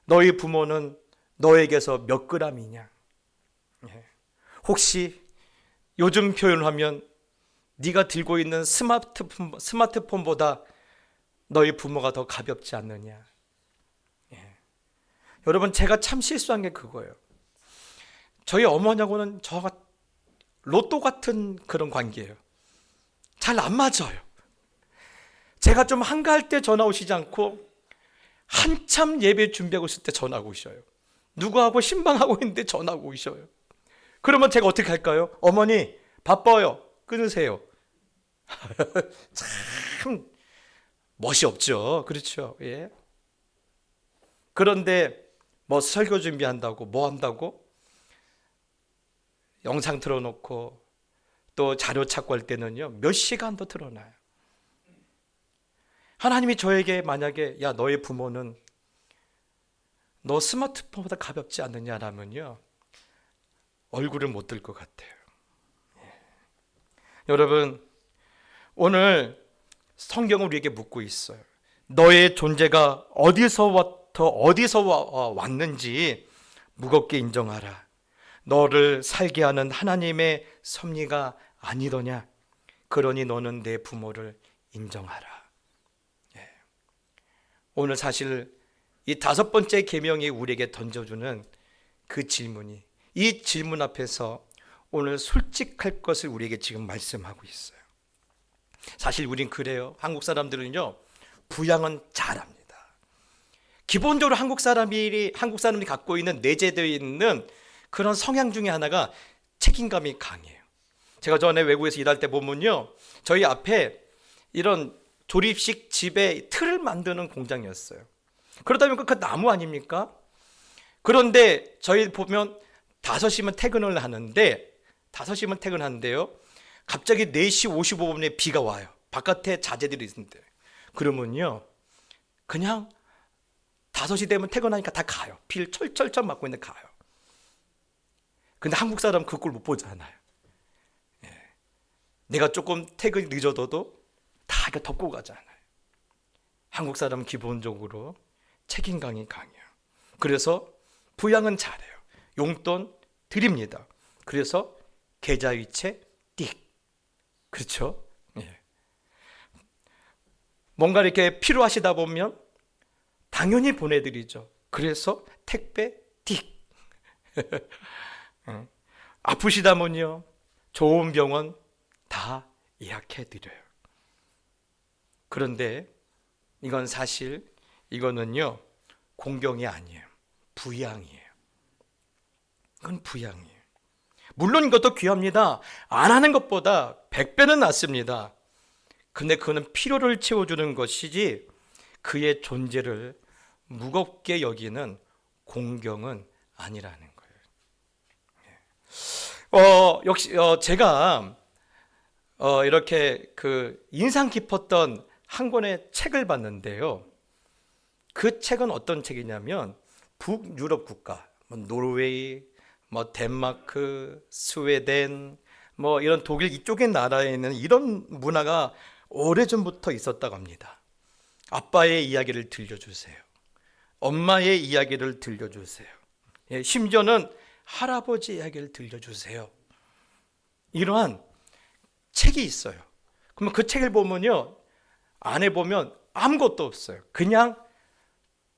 너의 부모는 너에게서 몇 그램이냐? 혹시 요즘 표현하면 네가 들고 있는 스마트폰보다 너희 부모가 더 가볍지 않느냐? 여러분, 제가 참 실수한 게 그거예요. 저희 어머니하고는 저가 로또 같은 그런 관계예요. 잘 안 맞아요. 제가 좀 한가할 때 전화 오시지 않고 한참 예배 준비하고 있을 때 전화가 오셔요. 누구하고 신방하고 있는데 전화가 오셔요. 그러면 제가 어떻게 할까요? 어머니 바빠요. 끊으세요. 참 멋이 없죠. 그렇죠. 예. 그런데 뭐 설교 준비한다고 뭐 한다고 영상 틀어놓고 또 자료 찾고 할 때는요 몇 시간도 틀어놔요. 하나님이 저에게 만약에 야 너의 부모는 너 스마트폰보다 가볍지 않느냐라면요 얼굴을 못 들 것 같아요. 예. 여러분, 오늘 성경은 우리에게 묻고 있어요. 너의 존재가 어디서부터 어디서 왔는지 무겁게 인정하라. 너를 살게 하는 하나님의 섭리가 아니더냐. 그러니 너는 내 부모를 인정하라. 예. 오늘 사실 이 5번째 계명이 우리에게 던져주는 그 질문이, 이 질문 앞에서 오늘 솔직할 것을 우리에게 지금 말씀하고 있어요. 사실 우린 그래요. 한국 사람들은요 부양은 잘합니다. 기본적으로 한국 사람들이 갖고 있는 내재되어 있는 그런 성향 중에 하나가 책임감이 강해요. 제가 전에 외국에서 일할 때 보면요 저희 앞에 이런 조립식 집에 틀을 만드는 공장이었어요. 그러다 보니까 그 나무 아닙니까? 그런데 저희 보면 5시면 퇴근을 하는데 5시면 퇴근하는데요 갑자기 4시 55분에 비가 와요. 바깥에 자재들이 있는데 그러면요 그냥 5시 되면 퇴근하니까 다 가요. 비를 철철철 맞고 있는데 가요. 근데 한국 사람은 그 꼴 못 보잖아요. 예. 내가 조금 퇴근이 늦어도 다 이렇게 덮고 가잖아요. 한국 사람은 기본적으로 책임감이 강해요. 그래서 부양은 잘해요. 용돈 드립니다. 그래서 계좌이체 띡. 그렇죠? 예. 뭔가 이렇게 필요하시다 보면 당연히 보내드리죠. 그래서 택배 띡. 아프시다면요 좋은 병원 다 예약해드려요. 그런데 이건 사실 이거는요 공경이 아니에요. 부양이에요. 이건 부양이에요. 물론 이것도 귀합니다. 안 하는 것보다 100배는 낫습니다. 근데 그거는 필요를 채워주는 것이지 그의 존재를 무겁게 여기는 공경은 아니라는 거예요. 역시 제가 이렇게 그 인상 깊었던 한 권의 책을 봤는데요. 그 책은 어떤 책이냐면 북유럽 국가, 노르웨이, 덴마크, 스웨덴, 이런 독일 이쪽의 나라에는 이런 문화가 오래전부터 있었다고 합니다. 아빠의 이야기를 들려주세요. 엄마의 이야기를 들려주세요. 예, 심지어는 할아버지 이야기를 들려주세요. 이러한 책이 있어요. 그러면 그 책을 보면요, 안에 보면 아무것도 없어요. 그냥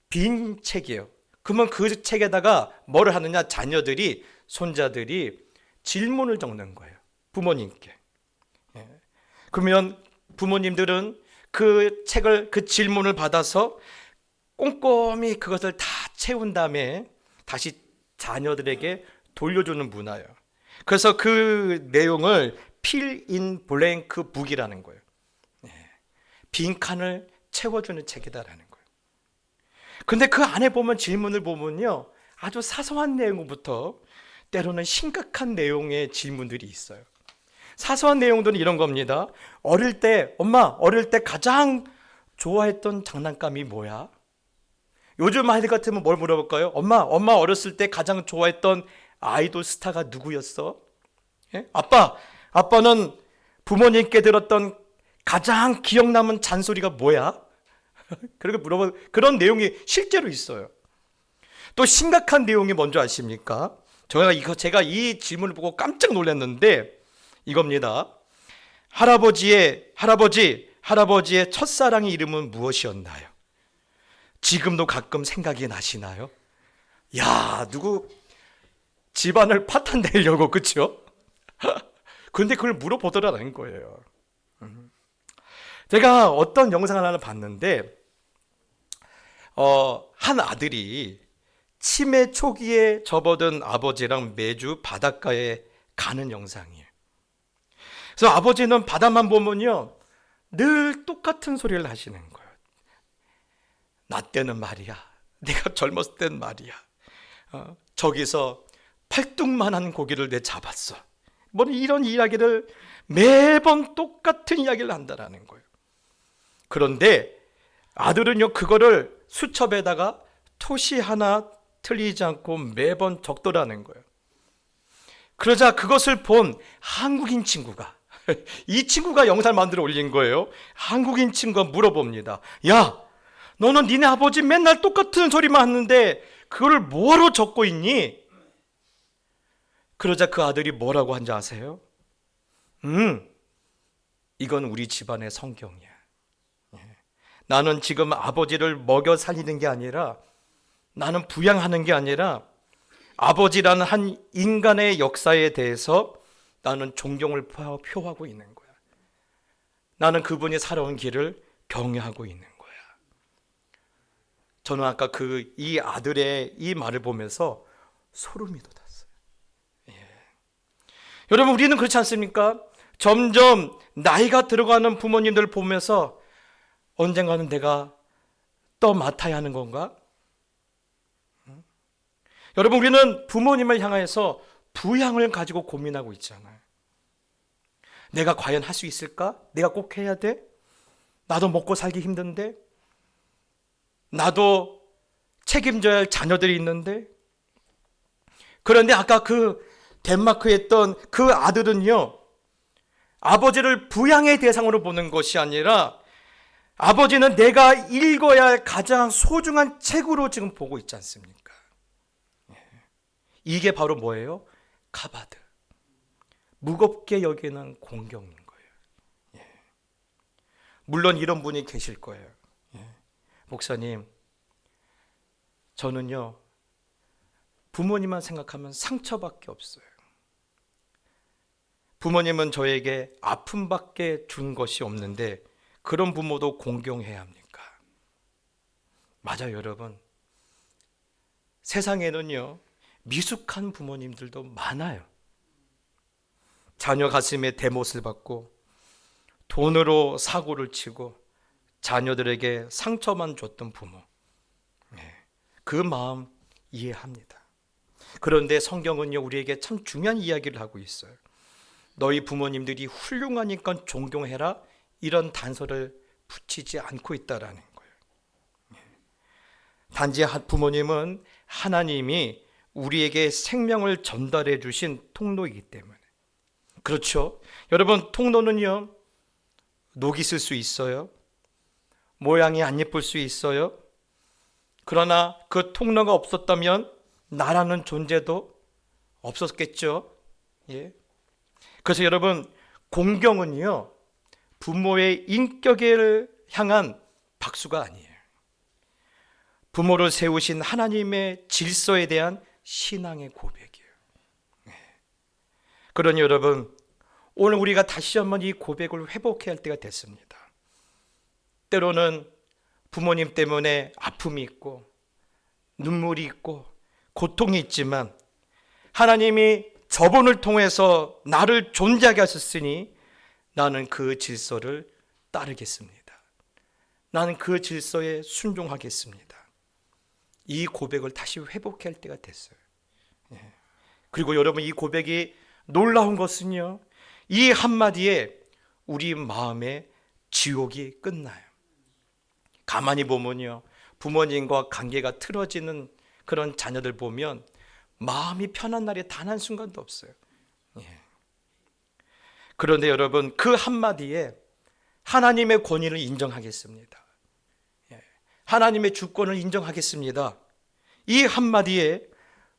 빈 책이에요. 그러면 그 책에다가 뭐를 하느냐? 자녀들이, 손자들이 질문을 적는 거예요. 부모님께. 예. 그러면 부모님들은 그 책을, 그 질문을 받아서 꼼꼼히 그것을 다 채운 다음에 다시 자녀들에게 돌려주는 문화예요. 그래서 그 내용을 fill in blank book이라는 거예요. 빈 칸을 채워주는 책이다라는 거예요. 근데 그 안에 보면 질문을 보면요, 아주 사소한 내용부터 때로는 심각한 내용의 질문들이 있어요. 사소한 내용들은 이런 겁니다. 어릴 때, 엄마, 어릴 때 가장 좋아했던 장난감이 뭐야? 요즘 아이들 같으면 뭘 물어볼까요? 엄마 어렸을 때 가장 좋아했던 아이돌 스타가 누구였어? 예? 아빠는 부모님께 들었던 가장 기억 남은 잔소리가 뭐야? 그렇게 물어보 그런 내용이 실제로 있어요. 또 심각한 내용이 뭔지 아십니까? 제가 이 질문을 보고 깜짝 놀랐는데 이겁니다. 할아버지의 첫사랑의 이름은 무엇이었나요? 지금도 가끔 생각이 나시나요? 야, 누구 집안을 파탄내려고, 그쵸? 근데 그걸 물어보더라는 거예요. 제가 어떤 영상을 하나 봤는데, 한 아들이 치매 초기에 접어든 아버지랑 매주 바닷가에 가는 영상이에요. 그래서 아버지는 바다만 보면요, 늘 똑같은 소리를 하시는 거예요. 나 때는 말이야, 내가 젊었을 땐 말이야, 저기서 팔뚝만한 고기를 내 잡았어. 뭐 이런 이야기를 매번 똑같은 이야기를 한다라는 거예요. 그런데 아들은요, 그거를 수첩에다가 토시 하나 틀리지 않고 매번 적더라는 거예요. 그러자 그것을 본 한국인 친구가 이 친구가 영상을 만들어 올린 거예요. 한국인 친구가 물어봅니다. 야, 너는 니네 아버지 맨날 똑같은 소리만 하는데 그걸 뭐하러 적고 있니? 그러자 그 아들이 뭐라고 한지 아세요? 이건 우리 집안의 성경이야. 나는 지금 아버지를 먹여 살리는 게 아니라, 나는 부양하는 게 아니라 아버지라는 한 인간의 역사에 대해서 나는 존경을 표하고 있는 거야. 나는 그분이 살아온 길을 경외하고 있는 거야. 저는 아까 이 아들의 이 말을 보면서 소름이 돋았어요. 여러분, 우리는 그렇지 않습니까? 점점 나이가 들어가는 부모님들 보면서 언젠가는 내가 맡아야 하는 건가? 여러분, 우리는 부모님을 향해서 부양을 가지고 고민하고 있잖아요. 내가 과연 할 수 있을까? 내가 꼭 해야 돼? 나도 먹고 살기 힘든데? 나도 책임져야 할 자녀들이 있는데? 그런데 아까 그 덴마크에 있던 그 아들은요, 아버지를 부양의 대상으로 보는 것이 아니라 아버지는 내가 읽어야 할 가장 소중한 책으로 지금 보고 있지 않습니까? 이게 바로 뭐예요? 카바드. 무겁게 여기는 공경인 거예요. 물론 이런 분이 계실 거예요. 목사님, 저는요, 부모님만 생각하면 상처밖에 없어요. 부모님은 저에게 아픔밖에 준 것이 없는데 그런 부모도 공경해야 합니까? 맞아요, 여러분. 세상에는요, 미숙한 부모님들도 많아요. 자녀 가슴에 대못을 받고 돈으로 사고를 치고 자녀들에게 상처만 줬던 부모, 그 마음 이해합니다. 그런데 성경은요, 우리에게 참 중요한 이야기를 하고 있어요. 너희 부모님들이 훌륭하니까 존경해라, 이런 단서를 붙이지 않고 있다라는 거예요. 단지 부모님은 하나님이 우리에게 생명을 전달해 주신 통로이기 때문에. 그렇죠? 여러분, 통로는요, 녹이 쓸 수 있어요. 모양이 안 예쁠 수 있어요. 그러나 그 통로가 없었다면 나라는 존재도 없었겠죠. 그래서 여러분, 공경은요, 부모의 인격을 향한 박수가 아니에요. 부모를 세우신 하나님의 질서에 대한 신앙의 고백이에요. 그러니 여러분, 오늘 우리가 다시 한번 이 고백을 회복해야 할 때가 됐습니다. 때로는 부모님 때문에 아픔이 있고 눈물이 있고 고통이 있지만 하나님이 저분을 통해서 나를 존재하게 하셨으니 나는 그 질서를 따르겠습니다. 나는 그 질서에 순종하겠습니다. 이 고백을 다시 회복해야 할 때가 됐어요. 그리고 여러분, 이 고백이 놀라운 것은요, 이 한마디에 우리 마음의 지옥이 끝나요. 가만히 보면요, 부모님과 관계가 틀어지는 그런 자녀들 보면 마음이 편한 날이 단 한순간도 없어요. 그런데 여러분, 그 한마디에 하나님의 권위를 인정하겠습니다. 하나님의 주권을 인정하겠습니다. 이 한마디에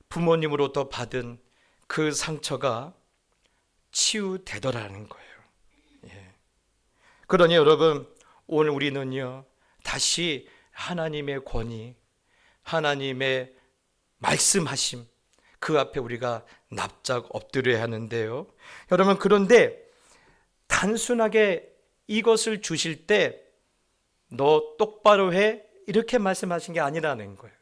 부모님으로부터 받은 그 상처가 치유되더라는 거예요. 그러니 여러분, 오늘 우리는요, 다시 하나님의 권위, 하나님의 말씀하심, 그 앞에 우리가 납작 엎드려야 하는데요. 여러분, 그런데 단순하게 이것을 주실 때 너 똑바로 해 이렇게 말씀하신 게 아니라는 거예요.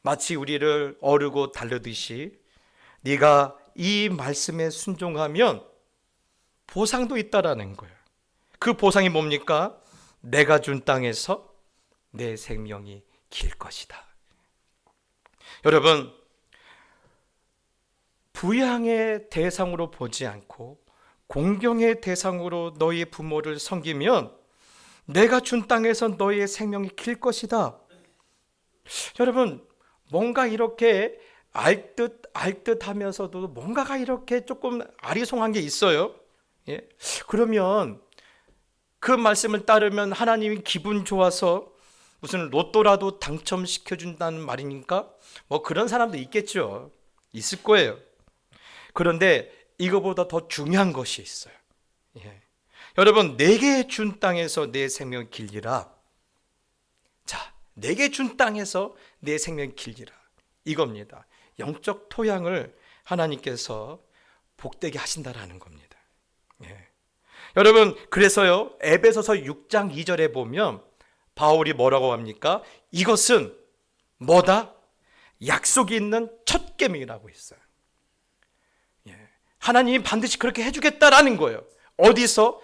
마치 우리를 어르고 달르듯이 네가 이 말씀에 순종하면 보상도 있다라는 거예요. 그 보상이 뭡니까? 내가 준 땅에서 내 생명이 길 것이다. 여러분, 부양의 대상으로 보지 않고 공경의 대상으로 너희 부모를 섬기면 내가 준 땅에서 너희의 생명이 길 것이다. 여러분, 뭔가 이렇게 알듯 하면서도 뭔가가 이렇게 조금 아리송한 게 있어요. 예? 그러면 그 말씀을 따르면 하나님이 기분 좋아서 무슨 로또라도 당첨시켜준다는 말이니까 뭐 그런 사람도 있겠죠. 있을 거예요. 그런데 이거보다 더 중요한 것이 있어요. 예. 여러분, 내게 준 땅에서 내 생명이 길리라. 자, 내게 준 땅에서 내 생명이 길리라. 이겁니다. 영적 토양을 하나님께서 복되게 하신다라는 겁니다. 예. 여러분, 그래서요, 에베소서 6장 2절에 보면 바울이 뭐라고 합니까? 이것은 뭐다? 약속이 있는 첫 계명이라고 있어요. 예. 하나님이 반드시 그렇게 해주겠다라는 거예요. 어디서?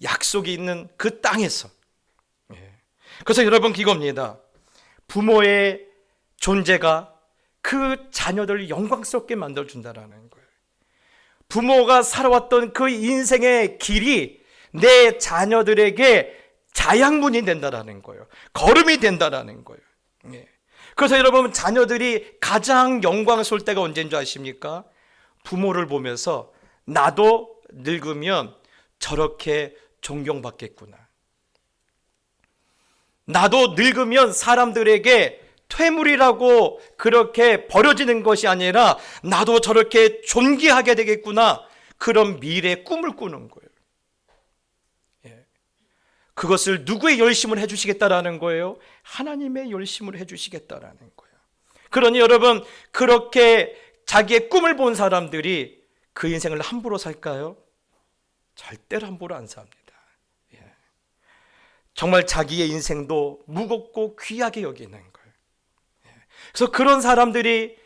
약속이 있는 그 땅에서. 예. 그래서 여러분, 이겁니다. 부모의 존재가 그 자녀들을 영광스럽게 만들어준다라는 거예요. 부모가 살아왔던 그 인생의 길이 내 자녀들에게 자양분이 된다라는 거예요. 걸음이 된다라는 거예요. 예. 그래서 여러분, 자녀들이 가장 영광스러울 때가 언제인 줄 아십니까? 부모를 보면서 나도 늙으면 저렇게 존경받겠구나. 나도 늙으면 사람들에게 퇴물이라고 그렇게 버려지는 것이 아니라 나도 저렇게 존귀하게 되겠구나. 그런 미래의 꿈을 꾸는 거예요. 예. 그것을 누구의 열심을 해주시겠다라는 거예요? 하나님의 열심을 해주시겠다라는 거예요. 그러니 여러분, 그렇게 자기의 꿈을 본 사람들이 그 인생을 함부로 살까요? 절대로 함부로 안 삽니다. 예. 정말 자기의 인생도 무겁고 귀하게 여기는 거예요. 예. 그래서 그런 사람들이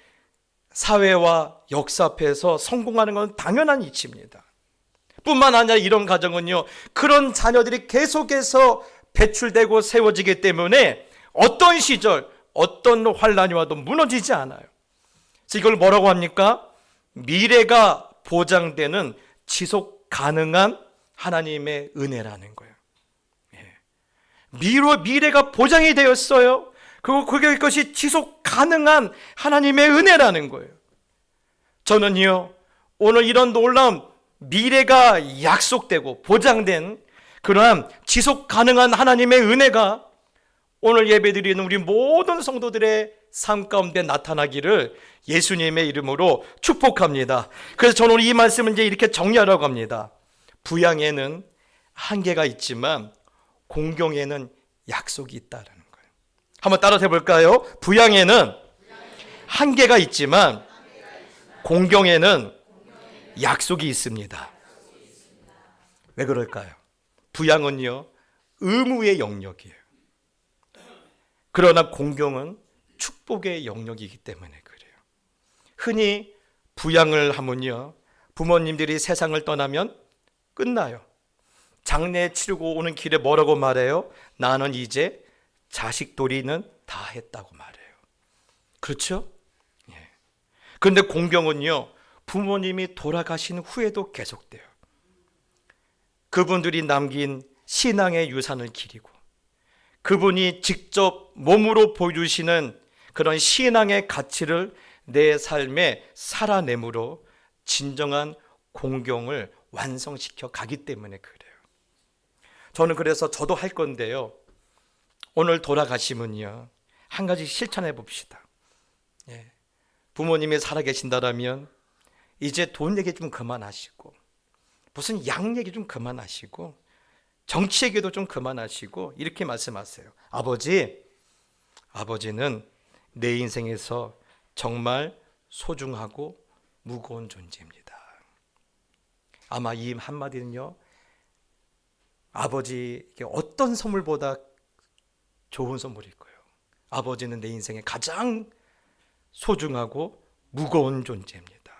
사회와 역사 앞에서 성공하는 건 당연한 이치입니다. 뿐만 아니라 이런 가정은요, 그런 자녀들이 계속해서 배출되고 세워지기 때문에 어떤 시절, 어떤 환란이 와도 무너지지 않아요. 그래서 이걸 뭐라고 합니까? 미래가 보장되는 지속 가능한 하나님의 은혜라는 거예요. 예. 미래가 보장이 되었어요. 그리고 그것이 지속 가능한 하나님의 은혜라는 거예요. 저는요, 오늘 이런 놀라운 미래가 약속되고 보장된 그러한 지속 가능한 하나님의 은혜가 오늘 예배드리는 우리 모든 성도들의 삶 가운데 나타나기를 예수님의 이름으로 축복합니다. 그래서 저는 오늘 이 말씀을 이제 이렇게 정리하려고 합니다. 부양에는 한계가 있지만 공경에는 약속이 있다는 거예요. 한번 따라서 해볼까요? 부양에는 한계가 있지만 공경에는 약속이 있습니다. 왜 그럴까요? 부양은요, 의무의 영역이에요. 그러나 공경은 축복의 영역이기 때문에 그래요. 흔히 부양을 하면요, 부모님들이 세상을 떠나면 끝나요. 장례 치르고 오는 길에 뭐라고 말해요? 나는 이제 자식돌이는 다 했다고 말해요. 그렇죠? 예. 그런데 공경은요, 부모님이 돌아가신 후에도 계속돼요. 그분들이 남긴 신앙의 유산을 기리고 그분이 직접 몸으로 보여주시는 그런 신앙의 가치를 내 삶에 살아내므로 진정한 공경을 완성시켜 가기 때문에 그래요. 저는 그래서 저도 할 건데요, 오늘 돌아가시면요, 한 가지 실천해 봅시다. 예. 부모님이 살아계신다라면 이제 돈 얘기 좀 그만하시고 무슨 양 얘기 좀 그만하시고 정치 얘기도 좀 그만하시고 이렇게 말씀하세요. 아버지는 내 인생에서 정말 소중하고 무거운 존재입니다. 아마 이 한마디는요, 아버지에게 어떤 선물보다 좋은 선물일 거예요. 아버지는 내 인생에 가장 소중하고 무거운 존재입니다.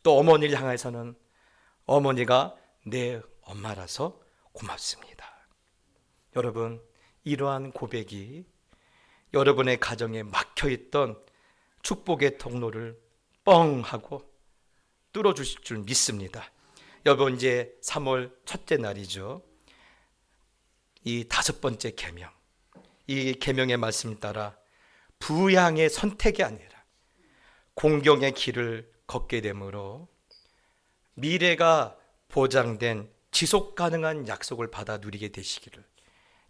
또 어머니를 향해서는 어머니가 내 엄마라서 고맙습니다. 여러분, 이러한 고백이 여러분의 가정에 막혀있던 축복의 통로를 뻥 하고 뚫어주실 줄 믿습니다. 여러분, 이제 3월 첫째 날이죠. 이 5번째 계명, 이 계명의 말씀을 따라 부양의 선택이 아니라 공경의 길을 걷게 되므로 미래가 보장된 지속 가능한 약속을 받아 누리게 되시기를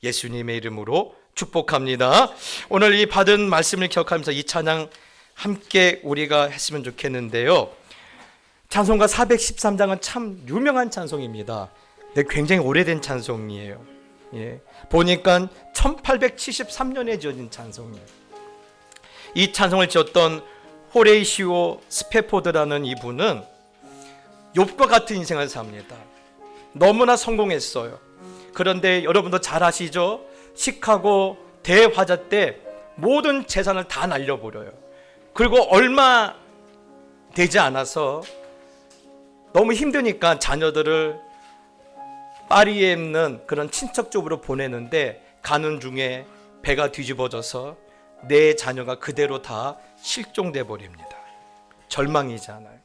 예수님의 이름으로 축복합니다. 오늘 이 받은 말씀을 기억하면서 이 찬양 함께 우리가 했으면 좋겠는데요. 찬송가 413장은 참 유명한 찬송입니다. 근데 굉장히 오래된 찬송이에요. 보니까 1873년에 지어진 찬송이에요. 이 찬송을 지었던 호레이시오 스페포드라는 이분은 욥과 같은 인생을 삽니다. 너무나 성공했어요. 그런데 여러분도 잘 아시죠? 시카고 대화재 때 모든 재산을 다 날려버려요. 그리고 얼마 되지 않아서 너무 힘드니까 자녀들을 파리에 있는 그런 친척 집으로 보내는데 가는 중에 배가 뒤집어져서 내 자녀가 그대로 다 실종돼 버립니다. 절망이잖아요.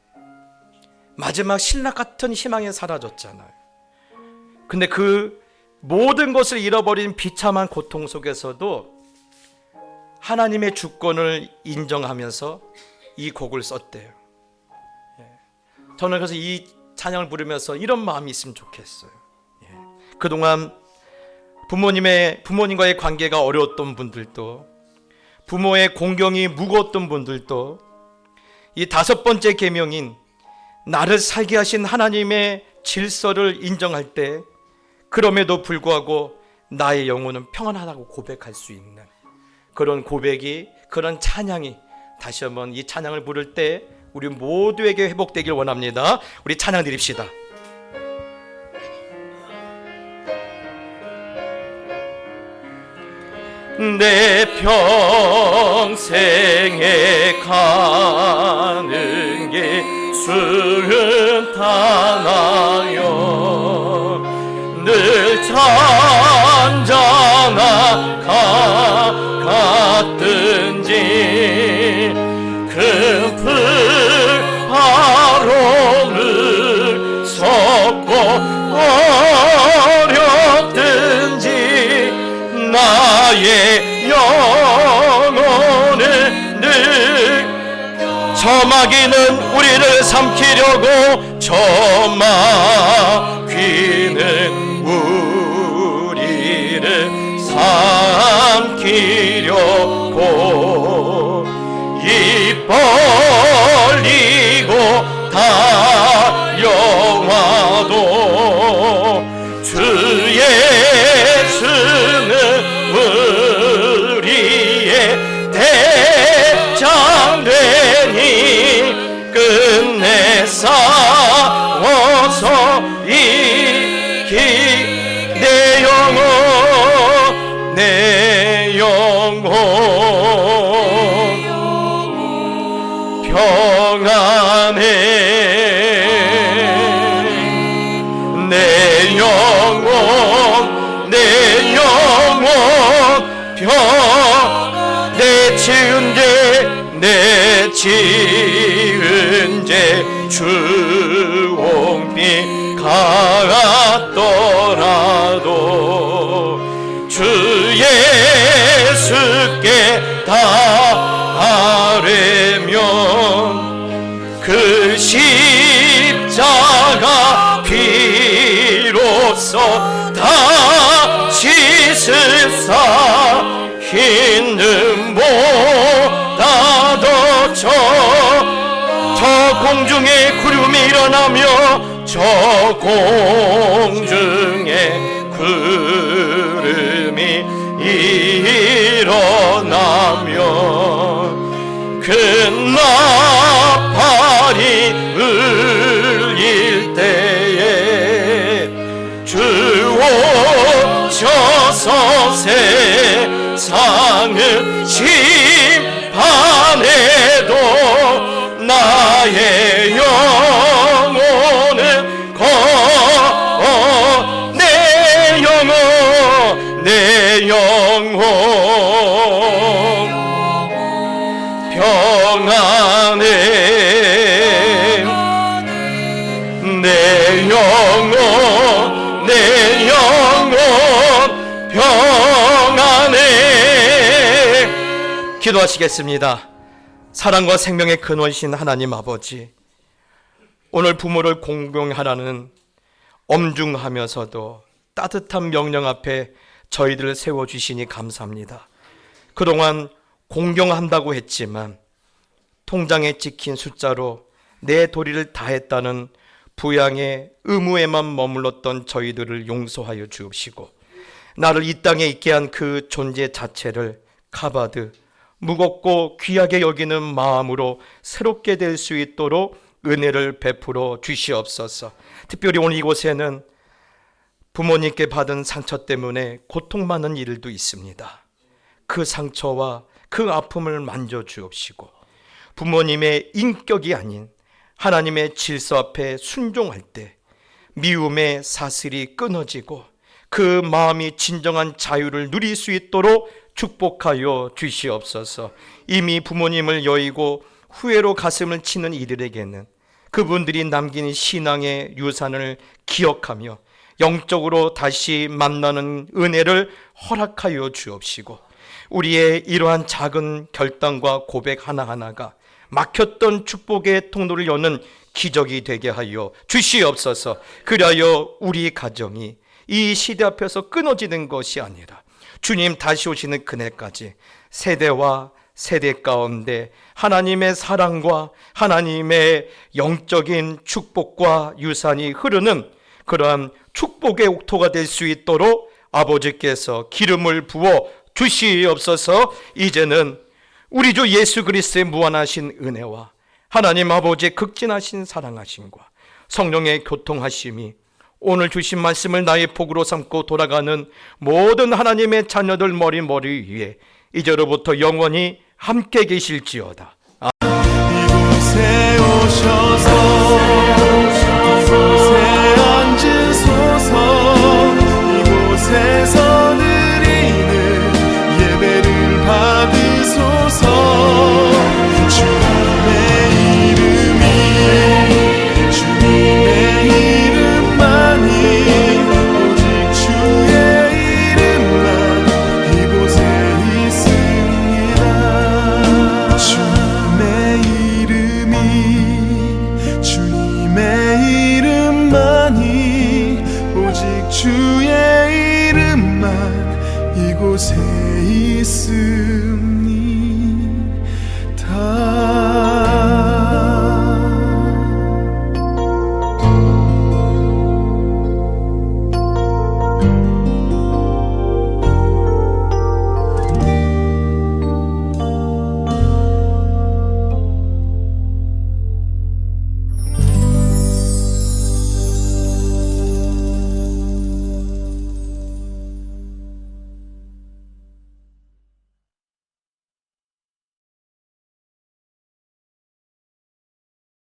마지막 신락 같은 희망이 사라졌잖아요. 근데 그 모든 것을 잃어버린 비참한 고통 속에서도 하나님의 주권을 인정하면서 이 곡을 썼대요. 저는 그래서 이 찬양을 부르면서 이런 마음이 있으면 좋겠어요. 그동안 부모님과의 관계가 어려웠던 분들도, 부모의 공경이 무거웠던 분들도 이 5번째 계명인 나를 살게 하신 하나님의 질서를 인정할 때 그럼에도 불구하고 나의 영혼은 평안하다고 고백할 수 있는 그런 고백이, 그런 찬양이 다시 한번 이 찬양을 부를 때 우리 모두에게 회복되길 원합니다. 우리 찬양 드립시다. 내 평생에 가는 게 순탄하여 늘 잔잔한 같든지 큰 바람을 섞고 어렵든지 나의 영혼을 늘 저마귀는 우리를 삼키려고 저마귀는 우리를 삼키려고 입 벌리고 달려와도 주 예수는 우리의 대장되니 끝내 싸워서 이기 내 영혼 평안해 내 영혼 내 지은 죄 주홍빛 같더라도 주 예수께 따르면 그 십자가 피로써 다 씻으사 흰 눈보다도 저 공중에 구름이 일어나며 저 공중에 구름이 일어나며 그 주셔서 세상을 심판해도 나의 영혼은 내 영혼 평안해 내 영혼 평안해. 기도하시겠습니다. 사랑과 생명의 근원이신 하나님 아버지, 오늘 부모를 공경하라는 엄중하면서도 따뜻한 명령 앞에 저희들을 세워주시니 감사합니다. 그동안 공경한다고 했지만 통장에 찍힌 숫자로 내 도리를 다했다는 부양의 의무에만 머물렀던 저희들을 용서하여 주옵시고, 나를 이 땅에 있게 한 그 존재 자체를 카바드, 무겁고 귀하게 여기는 마음으로 새롭게 될 수 있도록 은혜를 베풀어 주시옵소서. 특별히 오늘 이곳에는 부모님께 받은 상처 때문에 고통받는 일도 있습니다. 그 상처와 그 아픔을 만져주옵시고, 부모님의 인격이 아닌 하나님의 질서 앞에 순종할 때 미움의 사슬이 끊어지고 그 마음이 진정한 자유를 누릴 수 있도록 축복하여 주시옵소서. 이미 부모님을 여의고 후회로 가슴을 치는 이들에게는 그분들이 남긴 신앙의 유산을 기억하며 영적으로 다시 만나는 은혜를 허락하여 주옵시고, 우리의 이러한 작은 결단과 고백 하나하나가 막혔던 축복의 통로를 여는 기적이 되게 하여 주시옵소서. 그리하여 우리 가정이 이 시대 앞에서 끊어지는 것이 아니라 주님 다시 오시는 그날까지 세대와 세대 가운데 하나님의 사랑과 하나님의 영적인 축복과 유산이 흐르는 그러한 축복의 옥토가 될 수 있도록 아버지께서 기름을 부어 주시옵소서. 이제는 우리 주 예수 그리스도의 무한하신 은혜와 하나님 아버지의 극진하신 사랑하심과 성령의 교통하심이 오늘 주신 말씀을 나의 복으로 삼고 돌아가는 모든 하나님의 자녀들 머리 위에 이제로부터 영원히 함께 계실지어다. 이곳에 오셔서 이곳에 앉으소서. 이곳에서 드리는 예배를 받으소서. 주님의 이름만이 오직 주의 이름만 이곳에 있습니다. 주님의 이름만이 오직 주의 이름만 이곳에 있습니다.